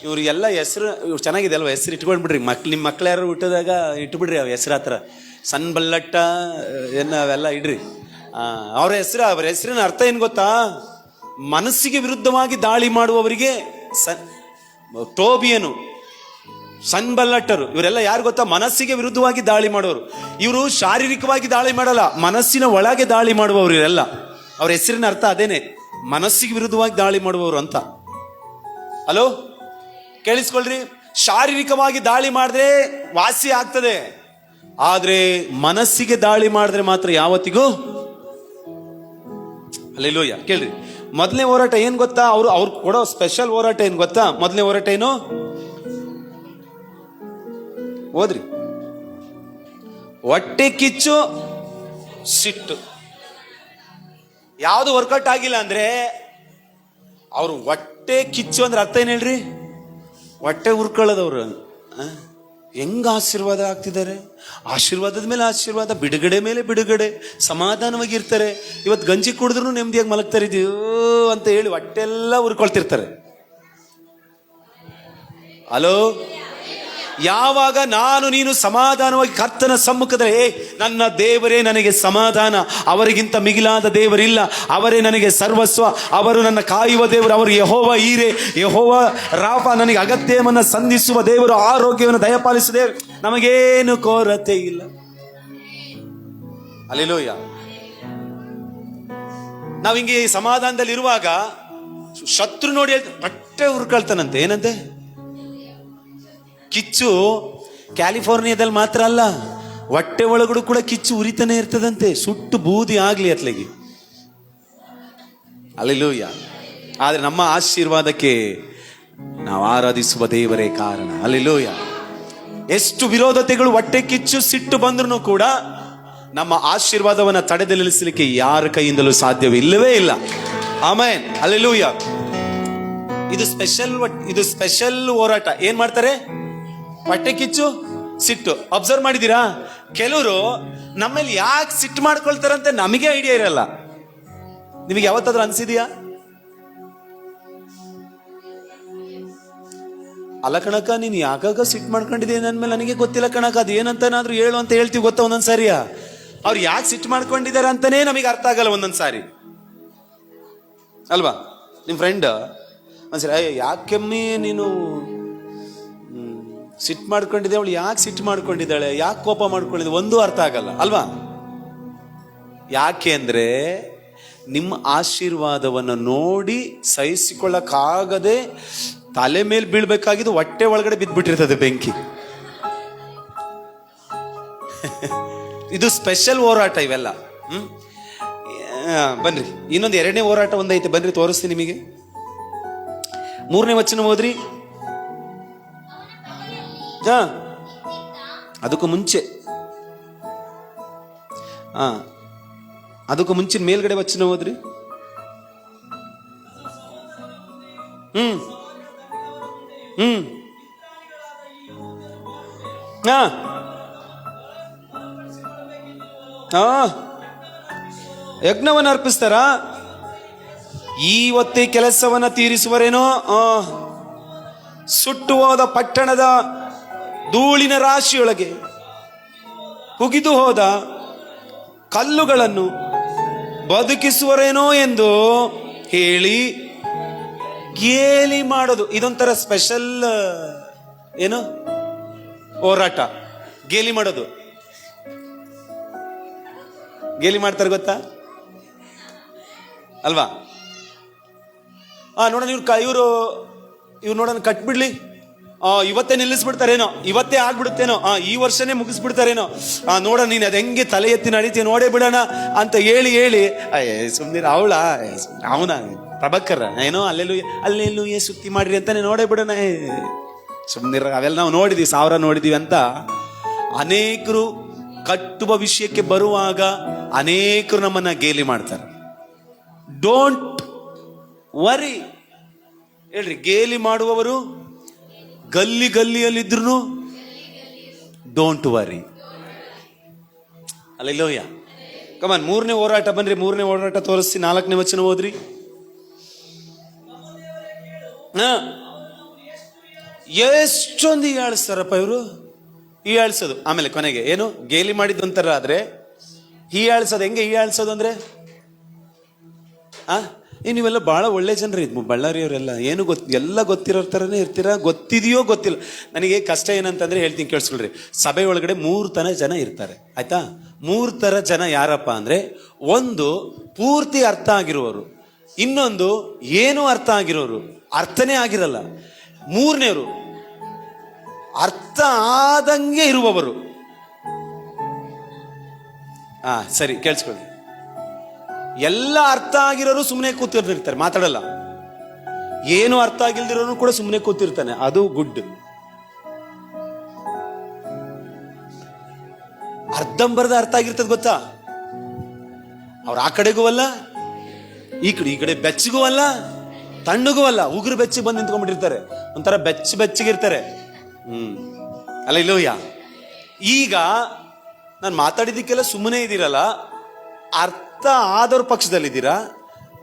ಇವ್ರಿಗೆಲ್ಲ ಹೆಸರು ಇವ್ರು ಚೆನ್ನಾಗಿದೆ ಅಲ್ವಾ? ಹೆಸರು ಇಟ್ಕೊಂಡ್ಬಿಡ್ರಿ. ನಿಮ್ಮ ಮಕ್ಳು ಯಾರು ಹುಟ್ಟಿದಾಗ ಇಟ್ಬಿಡ್ರಿ ಅವ್ ಹೆಸರು. ಹತ್ರ ಸನ್ಬಲ್ಲಟ್ಟ ಅವೆಲ್ಲ ಇಡ್ರಿ. ಅವ್ರ ಹೆಸರಿನ ಅರ್ಥ ಏನ್ ಗೊತ್ತಾ? ಮನಸ್ಸಿಗೆ ವಿರುದ್ಧವಾಗಿ ದಾಳಿ ಮಾಡುವವರಿಗೆ ಟೋಬಿಯನು, ಸನ್ಬಲ್ಲಟ್ಟರು ಇವರೆಲ್ಲ ಯಾರು ಗೊತ್ತಾ? ಮನಸ್ಸಿಗೆ ವಿರುದ್ಧವಾಗಿ ದಾಳಿ ಮಾಡೋರು. ಇವರು ಶಾರೀರಿಕವಾಗಿ ದಾಳಿ ಮಾಡಲ್ಲ, ಮನಸ್ಸಿನ ಒಳಗೆ ದಾಳಿ ಮಾಡುವವರು ಇವರೆಲ್ಲ. ಅವ್ರ ಹೆಸರಿನ ಅರ್ಥ ಅದೇನೆ, ಮನಸ್ಸಿಗೆ ವಿರುದ್ಧವಾಗಿ ದಾಳಿ ಮಾಡುವವರು ಅಂತ. ಹಲೋ, ಕೇಳಿಸ್ಕೊಳ್ರಿ. ಶಾರೀರಿಕವಾಗಿ ದಾಳಿ ಮಾಡಿದ್ರೆ ವಾಸಿ ಆಗ್ತದೆ, ಆದ್ರೆ ಮನಸ್ಸಿಗೆ ದಾಳಿ ಮಾಡಿದ್ರೆ ಮಾತ್ರ ಯಾವತ್ತಿಗೂ. ಅಲ್ಲೆಲ್ಲೂಯ್ಯ. ಕೇಳ್ರಿ, ಮೊದಲನೇ ಹೋರಾಟ ಏನ್ ಗೊತ್ತಾ? ಅವ್ರು ಕೊಡೋ ಸ್ಪೆಷಲ್ ಹೋರಾಟ ಏನ್ ಗೊತ್ತಾ? ಮೊದಲನೇ ಹೋರಾಟ ಏನು? ಓದ್ರಿ. ಹೊಟ್ಟೆ ಕಿಚ್ಚು, ಸಿಟ್ಟು. ಯಾವುದು ವರ್ಕೌಟ್ ಆಗಿಲ್ಲ ಅಂದ್ರೆ ಅವ್ರು ಹೊಟ್ಟೆ ಕಿಚ್ಚು ಅಂದ್ರೆ ಅರ್ಥ ಏನ್ ಹೇಳ್ರಿ? ಹೊಟ್ಟೆ ಉರ್ಕೊಳ್ಳೋದವ್ರು. ಹೆಂಗ ಆಶೀರ್ವಾದ ಆಗ್ತಿದ್ದಾರೆ, ಆಶೀರ್ವಾದದ ಮೇಲೆ ಆಶೀರ್ವಾದ, ಬಿಡುಗಡೆ ಮೇಲೆ ಬಿಡುಗಡೆ, ಸಮಾಧಾನವಾಗಿರ್ತಾರೆ. ಇವತ್ತು ಗಂಜಿ ಕುಡಿದ್ರು ನೆಮ್ಮದಿಯಾಗಿ ಮಲಗ್ತಾರೆ ಇದೀವೋ ಅಂತ ಹೇಳಿ ಹೊಟ್ಟೆಲ್ಲ ಉರ್ಕೊಳ್ತಿರ್ತಾರೆ. ಹಲೋ, ಯಾವಾಗ ನಾನು ನೀನು ಸಮಾಧಾನವಾಗಿ ಕರ್ತನ ಸಮ್ಮುಖದಲ್ಲಿ, ನನ್ನ ದೇವರೇ ನನಗೆ ಸಮಾಧಾನ, ಅವರಿಗಿಂತ ಮಿಗಿಲಾದ ದೇವರಿಲ್ಲ, ಅವರೇ ನನಗೆ ಸರ್ವಸ್ವ, ಅವರು ನನ್ನ ಕಾಯುವ ದೇವರು, ಅವರು ಯೆಹೋವ ಈರೆ, ಯೆಹೋವ ರಾಫ, ನನಗೆ ಅಗತ್ಯವನ್ನು ಸಂಧಿಸುವ ದೇವರು, ಆರೋಗ್ಯವನ್ನು ದಯಪಾಲಿಸುವ ದೇವರು, ನಮಗೇನು ಕೊರತೆ ಇಲ್ಲ. ಹಲ್ಲೆಲೂಯಾ. ನಾವ್ ಹಿಂಗೆ ಸಮಾಧಾನದಲ್ಲಿ ಇರುವಾಗ ಶತ್ರು ನೋಡಿ ಹೊಟ್ಟೆ ಉರ್ಕೊಳ್ತಾನಂತೆ. ಏನಂತೆ? ಕಿಚ್ಚು ಕ್ಯಾಲಿಫೋರ್ನಿಯಾದಲ್ಲಿ ಮಾತ್ರ ಅಲ್ಲ, ಹೊಟ್ಟೆ ಒಳಗಡೆ ಕೂಡ ಕಿಚ್ಚು ಉರಿತಾನೆ ಇರ್ತದಂತೆ, ಸುಟ್ಟು ಬೂದಿ ಆಗ್ಲಿ ಅತ್ಲೆಗೆ. ಹಲ್ಲೆಲೂಯಾ. ಆದ್ರೆ ನಮ್ಮ ಆಶೀರ್ವಾದಕ್ಕೆ ನಾವು ಆರಾಧಿಸುವ ದೇವರೇ ಕಾರಣ. ಹಲ್ಲೆಲೂಯಾ. ಎಷ್ಟು ವಿರೋಧತೆಗಳು, ಹೊಟ್ಟೆ ಕಿಚ್ಚು, ಸಿಟ್ಟು ಬಂದ್ರೂ ಕೂಡ ನಮ್ಮ ಆಶೀರ್ವಾದವನ್ನ ತಡೆದು ನಿಲ್ಲಿಸಲಿಕ್ಕೆ ಯಾರ ಕೈಯಿಂದಲೂ ಸಾಧ್ಯವಿಲ್ಲವೇ ಇಲ್ಲ. ಆಮೆನ್. ಹಲ್ಲೆಲೂಯಾ. ಇದು ಸ್ಪೆಷಲ್ ಹೋರಾಟ. ಏನ್ ಮಾಡ್ತಾರೆ? ಹೊಟ್ಟೆ ಕಿಚ್ಚು, ಸಿಟ್ಟು. ಅಬ್ಸರ್ವ್ ಮಾಡಿದೀರಾ? ಕೆಲವರು ನಮ್ಮಲ್ಲಿ ಯಾಕೆ ಸಿಟ್ಟು ಮಾಡ್ಕೊಳ್ತಾರಂತೆ ನಮಗೆ ಐಡಿಯಾ ಇರಲ್ಲ. ನಿಮಗೆ ಯಾವತ್ತಾದ್ರೂ ಅನ್ಸಿದ್ಯಾ? ಅಲ್ಲ ಕಣಕ, ನೀನ್ ಯಾಕಾಗ ಸಿಟ್ಟು ಮಾಡ್ಕೊಂಡಿದ್ದೆ ನನ್ಮೇಲೆ ನನಗೆ ಗೊತ್ತಿಲ್ಲ ಕಣಕ, ಅದು ಏನಂತನಾದ್ರೂ ಹೇಳು ಅಂತ ಹೇಳ್ತೀವಿ ಗೊತ್ತಾ ಒಂದೊಂದ್ಸಾರಿಯ. ಅವ್ರು ಯಾಕೆ ಸಿಟ್ಟು ಮಾಡ್ಕೊಂಡಿದ್ದಾರೆ ಅಂತಾನೆ ನಮಗೆ ಅರ್ಥ ಆಗಲ್ಲ ಒಂದೊಂದ್ಸಾರಿ, ಅಲ್ವಾ? ನಿಮ್ ಫ್ರೆಂಡ್ ಒಂದ್ಸರಿ, ಯಾಕೆಮ್ಮಿ ನೀನು ಸಿಟ್ಟು ಮಾಡ್ಕೊಂಡಿದ್ದೆ, ಅವಳು ಯಾಕೆ ಸಿಟ್ಟು ಮಾಡ್ಕೊಂಡಿದ್ದಾಳೆ, ಯಾಕೆ ಕೋಪ ಮಾಡ್ಕೊಂಡಿದ್ದೆ, ಒಂದೂ ಅರ್ಥ ಆಗಲ್ಲ, ಅಲ್ವಾ? ಯಾಕೆ ಅಂದ್ರೆ ನಿಮ್ಮ ಆಶೀರ್ವಾದವನ್ನು ನೋಡಿ ಸಹಿಸಿಕೊಳ್ಳಕ್ಕಾಗದೆ ತಲೆ ಮೇಲೆ ಬೀಳ್ಬೇಕಾಗಿದ್ದು ಹೊಟ್ಟೆ ಒಳಗಡೆ ಬಿದ್ದ್ಬಿಟ್ಟಿರ್ತದೆ ಬೆಂಕಿ. ಇದು ಸ್ಪೆಷಲ್ ಹೋರಾಟ ಇವೆಲ್ಲ. ಬನ್ರಿ, ಇನ್ನೊಂದು ಎರಡನೇ ಹೋರಾಟ ಒಂದೈತೆ, ಬನ್ರಿ ತೋರಿಸ್ತೀನಿ ನಿಮಗೆ. 3ನೇ ವಚನ ಓದ್ರಿ. ಅದಕ್ಕೂ ಮುಂಚೆ ಮೇಲ್ಗಡೆ ವಚನ ಓದ್ರಿ. ಯಜ್ಞವನ್ನು ಅರ್ಪಿಸ್ತಾರ, ಇವತ್ತೇ ಕೆಲಸವನ್ನ ತೀರಿಸುವರೇನೋ. ಸುಟ್ಟು ಹೋದ ಪಟ್ಟಣದ ಧೂಳಿನ ರಾಶಿಯೊಳಗೆ ಹುಗಿದು ಹೋದ ಕಲ್ಲುಗಳನ್ನು ಬದುಕಿಸುವರೇನೋ ಎಂದು ಹೇಳಿ ಗೇಲಿ ಮಾಡೋದು. ಇದೊಂಥರ ಸ್ಪೆಷಲ್ ಏನು ಹೋರಾಟ. ಗೇಲಿ ಮಾಡೋದು. ಗೇಲಿ ಮಾಡ್ತಾರೆ ಗೊತ್ತಾ, ಅಲ್ವಾ? ನೋಡೋಣ, ಇವ್ರು ನೋಡೋಣ ಕಟ್ಬಿಡ್ಲಿ, ಇವತ್ತೇ ನಿಲ್ಲಿಸ್ಬಿಡ್ತಾರೇನೋ, ಇವತ್ತೇ ಆಗ್ಬಿಡುತ್ತೇನೋ, ಈ ವರ್ಷನೇ ಮುಗಿಸ್ಬಿಡ್ತಾರೇನೋ, ನೋಡೋಣ ನೀನು ಅದು ಹೆಂಗೆ ತಲೆ ಎತ್ತಿ ನಡೀತೀಯ ನೋಡೇ ಬಿಡೋಣ ಅಂತ ಹೇಳಿ ಸುಮ್ಮನೆ ಅವನ ಪ್ರಭಾಕರ ಏನೋ ಅಲ್ಲೆಲ್ಲೂ ಸುತ್ತಿ ಮಾಡ್ರಿ ಅಂತಾನೆ ನೋಡೇ ಬಿಡೋಣ, ಸುಮ್ಮನಿರ. ಅವೆಲ್ಲ ನಾವು ನೋಡಿದೀವಿ, 1000 ನೋಡಿದೀವಿ ಅಂತ. ಅನೇಕರು ಕಟ್ಟುವ ವಿಷಯಕ್ಕೆ ಬರುವಾಗ ಅನೇಕರು ನಮ್ಮನ್ನ ಗೇಲಿ ಮಾಡ್ತಾರೆ. Don't worry. ಹೇಳ್ರಿ, ಗೇಲಿ ಮಾಡುವವರು ಗಲ್ಲಿಯಲ್ಲಿದ್ರು ಡೋಂಟ್ ವರಿ. ಹಲ್ಲೆಲೂಯಾ. ಕಮಾನ್, 3ನೇ ಹೋರಾಟ ಬನ್ರಿ. 3ನೇ ಹೋರಾಟ ತೋರಿಸ್ತೀನಿ. 4ನೇ ವಚನ ಓದ್ರಿ. ಎಷ್ಟೊಂದು ಹೀಯಾಳಿಸ್ತಾರಪ್ಪ ಇವರು. ಹೀಯಾಳಿಸೋದು, ಆಮೇಲೆ ಕೊನೆಗೆ ಏನು ಗೇಲಿ ಮಾಡಿದ್ದು ಅಂತಾರ. ಆದ್ರೆ ಹೀಯಾಳಿಸೋದು ಹೆಂಗೆ? ಹೀಯಾಳಿಸೋದು ಅಂದ್ರೆ ನೀವೆಲ್ಲ ಭಾಳ ಒಳ್ಳೆ ಜನರು ಇದು ಬಳ್ಳಾರಿಯವರೆಲ್ಲ, ಏನು ಎಲ್ಲ ಗೊತ್ತಿರೋ ಥರನೇ ಇರ್ತೀರಾ, ಗೊತ್ತಿದೆಯೋ ಗೊತ್ತಿಲ್ಲ. ನನಗೆ ಕಷ್ಟ ಏನಂತಂದರೆ ಹೇಳ್ತೀನಿ ಕೇಳಿಸ್ಕೊಳ್ರಿ. ಸಭೆ ಒಳಗಡೆ 3 ಜನ ಇರ್ತಾರೆ, ಆಯ್ತಾ? 3 ಜನ ಯಾರಪ್ಪ ಅಂದರೆ, ಒಂದು ಪೂರ್ತಿ ಅರ್ಥ ಆಗಿರುವವರು, ಇನ್ನೊಂದು ಏನೂ ಅರ್ಥ ಆಗಿರೋರು, ಅರ್ಥನೇ ಆಗಿರಲ್ಲ, 3ನೇವರು ಅರ್ಥ ಆದಂಗೆ ಇರುವವರು. ಸರಿ ಕೇಳಿಸ್ಕೊಳ್ಳಿ. ಎಲ್ಲ ಅರ್ಥ ಆಗಿರೋರು ಸುಮ್ಮನೆ ಕೂತಿರ್ತಾರೆ, ಮಾತಾಡಲ್ಲ. ಏನು ಅರ್ಥ ಆಗಿಲ್ದಿರೋನು ಕೂಡ ಸುಮ್ಮನೆ ಕೂತಿರ್ತಾನೆ, ಅದು ಗುಡ್. ಅರ್ಧಂಬರ್ಧ ಅರ್ಥ ಆಗಿರ್ತದೆ ಗೊತ್ತಾ? ಅವ್ರು ಆ ಕಡೆಗೂ ಅಲ್ಲ, ಈ ಕಡೆ ಬೆಚ್ಚಗೂ ಅಲ್ಲ, ತಣ್ಣಗೂ ಅಲ್ಲ, ಉಗುರು ಬೆಚ್ಚಗೆ ಬಂದು ನಿಂತ್ಕೊಂಡ್ಬಿಟ್ಟಿರ್ತಾರೆ, ಒಂಥರ ಬೆಚ್ಚಗಿರ್ತಾರೆ. ಅಲ್ಲ ಇಲ್ಲೋಯ್ಯ, ಈಗ ನಾನು ಮಾತಾಡಿದ್ದಕ್ಕೆಲ್ಲ ಸುಮ್ಮನೆ ಇದ್ದೀರಲ್ಲ, ಅರ್ಥ ಆದವ್ರ ಪಕ್ಷದಲ್ಲಿದ್ದೀರಾ,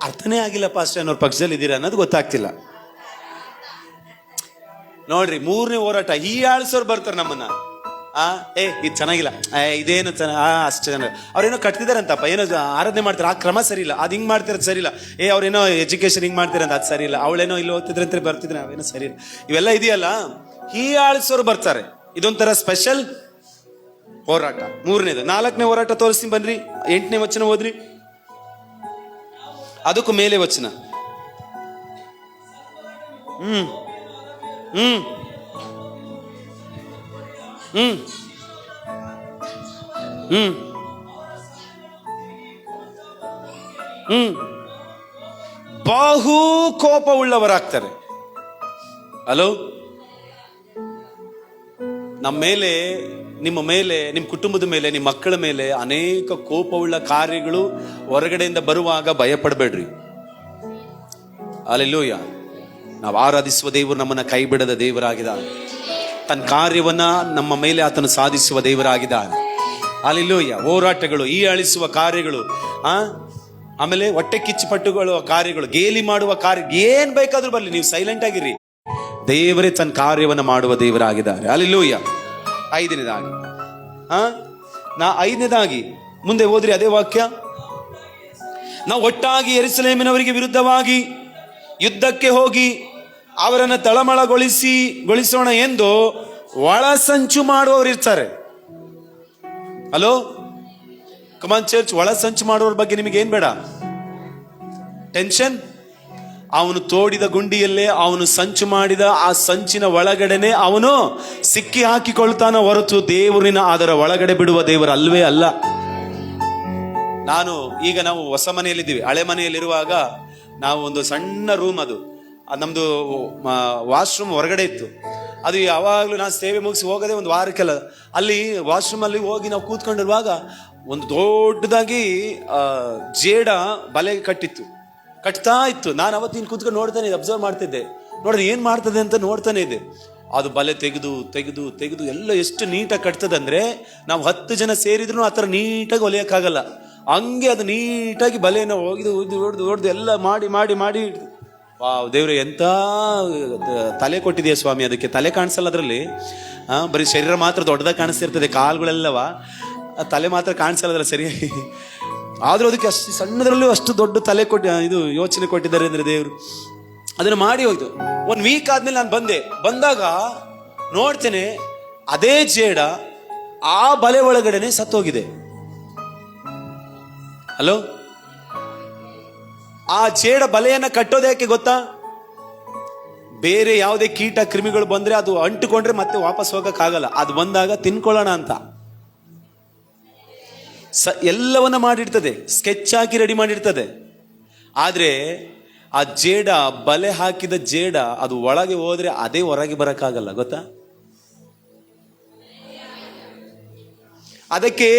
ಅರ್ಥನೇ ಆಗಿಲ್ಲಪ್ಪ ಅಷ್ಟೇ ಅನ್ನೋರ್ ಪಕ್ಷದಲ್ಲಿದ್ದೀರಾ ಅನ್ನೋದು ಗೊತ್ತಾಗ್ತಿಲ್ಲ. ನೋಡ್ರಿ, 3ನೇ ಹೋರಾಟ. ಹೀಯಾಳ್ಸೋರು ಬರ್ತಾರೆ ನಮ್ಮನ್ನ. ಇದು ಚೆನ್ನಾಗಿಲ್ಲ, ಇದೇನು ಅಷ್ಟು ಚೆನ್ನಾಗಿ, ಅವ್ರೇನೋ ಕಟ್ತಿದಾರಂತಪ್ಪ, ಏನೋ ಆರಾಧನೆ ಮಾಡ್ತಾರೆ, ಆ ಕ್ರಮ ಸರಿ ಇಲ್ಲ, ಅದು ಹಿಂಗೆ ಮಾಡ್ತಿರೋದು ಸರಿ ಇಲ್ಲ, ಅವ್ರೇನೋ ಎಜುಕೇಶನ್ ಹಿಂಗೆ ಮಾಡ್ತಿರಂತ ಅದು ಸರಿ ಇಲ್ಲ, ಅವಳೇನೋ ಇಲ್ಲಿ ಓದ್ತಿದ್ರಂತ ಬರ್ತಿದ್ರೆ ಅವೇನೋ ಸರಿ ಇಲ್ಲ, ಇವೆಲ್ಲ ಇದೆಯಲ್ಲ, ಹೀಯಾಳ್ಸೋರು ಬರ್ತಾರೆ. ಇದೊಂಥರ ಸ್ಪೆಷಲ್ ಹೋರಾಟ. 3ನೇದು. 4ನೇ ಹೋರಾಟ ತೋರಿಸ್ತೀನಿ ಬನ್ರಿ. 8ನೇ ವಚನ ಓದ್ರಿ, ಅದಕ್ಕೂ ಮೇಲೆ ವಚನ. ಹ್ಮ್ ಹ್ಮ್ ಹ್ಮ್ ಹ್ಮ್ ಹ್ಮ್ ಬಹು ಕೋಪವುಳ್ಳವರಾಗ್ತಾರೆ. ಹಲೋ, ನಮ್ಮ ಮೇಲೆ, ನಿಮ್ಮ ಮೇಲೆ, ನಿಮ್ಮ ಕುಟುಂಬದ ಮೇಲೆ, ನಿಮ್ಮ ಮಕ್ಕಳ ಮೇಲೆ ಅನೇಕ ಕೋಪವುಳ್ಳ ಕಾರ್ಯಗಳು ಹೊರಗಡೆಯಿಂದ ಬರುವಾಗ ಭಯಪಡಬೇಡ್ರಿ. ಹಲ್ಲೆಲೂಯ. ನಾವು ಆರಾಧಿಸುವ ದೇವರು ನಮ್ಮನ್ನ ಕೈ ಬಿಡದ ದೇವರಾಗಿದ್ದಾನೆ. ತನ್ನ ಕಾರ್ಯವನ್ನ ನಮ್ಮ ಮೇಲೆ ಆತನು ಸಾಧಿಸುವ ದೇವರಾಗಿದ್ದಾನೆ. ಹಲ್ಲೆಲೂಯ. ಹೋರಾಟಗಳು, ಈ ಅಳಿಸುವ ಕಾರ್ಯಗಳು, ಆಮೇಲೆ ಹೊಟ್ಟೆ ಕಿಚ್ಚುಪಟ್ಟುಗಳು ಕಾರ್ಯಗಳು, ಗೇಲಿ ಮಾಡುವ ಕಾರ್ಯ, ಏನ್ ಬೇಕಾದ್ರೂ ಬರಲಿ, ನೀವು ಸೈಲೆಂಟ್ ಆಗಿರಿ. ದೇವರೇ ತನ್ನ ಕಾರ್ಯವನ್ನು ಮಾಡುವ ದೇವರಾಗಿದ್ದಾರೆ. ಹಲ್ಲೆಲೂಯ. 5ನೇದಾಗಿ, 5ನೇದಾಗಿ ಮುಂದೆ ಹೋದ್ರಿ ಅದೇ ವಾಕ್ಯ. ನಾವು ಒಟ್ಟಾಗಿ ಯೆರೂಸಲೇಮಿನವರಿಗೆ ವಿರುದ್ಧವಾಗಿ ಯುದ್ಧಕ್ಕೆ ಹೋಗಿ ಅವರನ್ನು ತಳಮಳಗೊಳಿಸೋಣ ಎಂದು ಒಳಸಂಚು ಮಾಡುವವರು ಇರ್ತಾರೆ. ಹಲೋ, ಕಮಾನ್ ಚರ್ಚ್, ಒಳಸಂಚು ಮಾಡುವವ್ರ ಬಗ್ಗೆ ನಿಮಗೆ ಏನ್ ಬೇಡ ಟೆನ್ಷನ್. ಅವನು ತೋಡಿದ ಗುಂಡಿಯಲ್ಲೇ ಅವನು ಸಂಚು ಮಾಡಿದ ಆ ಸಂಚಿನ ಒಳಗಡೆನೆ ಅವನು ಸಿಕ್ಕಿ ಹಾಕಿಕೊಳ್ತಾನ ಹೊರತು ದೇವರಿನ ಅದರ ಒಳಗಡೆ ಬಿಡುವ ದೇವರು ಅಲ್ವೇ ಅಲ್ಲ. ನಾವು ಹೊಸ ಮನೆಯಲ್ಲಿದ್ದೀವಿ. ಹಳೆ ಮನೆಯಲ್ಲಿರುವಾಗ ನಾವು ಒಂದು ಸಣ್ಣ ರೂಮ್, ಅದು ನಮ್ದು ವಾಶ್ರೂಮ್ ಹೊರಗಡೆ ಇತ್ತು. ಅದು ಯಾವಾಗಲೂ ನಾನು ಸೇವೆ ಮುಗಿಸಿ ಹೋಗೋದೇ ಒಂದು ವಾರಕ್ಕೆಲ್ಲ, ಅಲ್ಲಿ ವಾಶ್ರೂಮಲ್ಲಿ ಹೋಗಿ ನಾವು ಕೂತ್ಕೊಂಡಿರುವಾಗ ಒಂದು ದೊಡ್ಡದಾಗಿ ಜೇಡ ಬಲೆ ಕಟ್ತಾ ಇತ್ತು. ನಾನು ಅವತ್ತಿನ ಕೂತ್ಕೊಂಡು ನೋಡ್ತಾನೆ, ಅಬ್ಸರ್ವ್ ಮಾಡ್ತಿದ್ದೆ. ನೋಡ್ರಿ ಏನು ಮಾಡ್ತದೆ ಅಂತ ನೋಡ್ತಾನೆ ಇದ್ದೆ. ಅದು ಬಲೆ ತೆಗೆದು ಎಲ್ಲ ಎಷ್ಟು ನೀಟಾಗಿ ಕಟ್ತದಂದ್ರೆ, ನಾವು 10 ಜನ ಸೇರಿದ್ರು ಆ ಥರ ನೀಟಾಗಿ ಹೊಲಿಯೋಕ್ಕಾಗಲ್ಲ. ಹಂಗೆ ಅದು ನೀಟಾಗಿ ಬಲೆನ ಹೊಡೆದು ಎಲ್ಲ ಮಾಡಿ ದೇವ್ರೆ, ಎಂತ ತಲೆ ಕೊಟ್ಟಿದೆಯಾ ಸ್ವಾಮಿ. ಅದಕ್ಕೆ ತಲೆ ಕಾಣಿಸಲ್ಲ ಅದರಲ್ಲಿ, ಬರೀ ಶರೀರ ಮಾತ್ರ ದೊಡ್ಡದಾಗಿ ಕಾಣಿಸ್ತಿರ್ತದೆ, ಕಾಲುಗಳೆಲ್ಲವ, ತಲೆ ಮಾತ್ರ ಕಾಣಿಸಲ್ಲ ಅದ್ರಲ್ಲಿ ಸರಿಯಾಗಿ. ಆದ್ರೂ ಅದಕ್ಕೆ ಅಷ್ಟು ಸಣ್ಣದ್ರಲ್ಲೂ ಅಷ್ಟು ದೊಡ್ಡ ತಲೆ ಯೋಚನೆ ಕೊಟ್ಟಿದ್ದಾರೆ ಅಂದ್ರೆ ದೇವರು. ಅದನ್ನು ಮಾಡಿ ಹೋಯ್ತು. 1 ವೀಕ್ ಆದ್ಮೇಲೆ ನಾನು ಬಂದಾಗ ನೋಡ್ತೇನೆ, ಅದೇ ಜೇಡ ಆ ಬಲೆ ಒಳಗಡೆನೆ ಸತ್ತೋಗಿದೆ. ಹಲೋ, ಆ ಜೇಡ ಬಲೆಯನ್ನ ಕಟ್ಟೋದೇ ಗೊತ್ತಾ? ಬೇರೆ ಯಾವುದೇ ಕೀಟ ಕ್ರಿಮಿಗಳು ಬಂದ್ರೆ ಅದು ಅಂಟುಕೊಂಡ್ರೆ ಮತ್ತೆ ವಾಪಸ್ ಹೋಗಕ್ಕಾಗಲ್ಲ. ಅದು ಬಂದಾಗ ತಿನ್ಕೊಳ್ಳೋಣ ಅಂತ ಎಲ್ಲವನ್ನ ಮಾಡಿರ್ತದೆ, ಸ್ಕೆಚ್ ಹಾಕಿ ರೆಡಿ ಮಾಡಿರ್ತದೆ. ಆದ್ರೆ ಆ ಜೇಡ, ಬಲೆ ಹಾಕಿದ ಜೇಡ, ಅದು ಒಳಗೆ ಹೋದ್ರೆ ಅದೇ ಹೊರಗೆ ಬರಕ್ಕಾಗಲ್ಲ, ಗೊತ್ತಾ? ಅದಕ್ಕೆ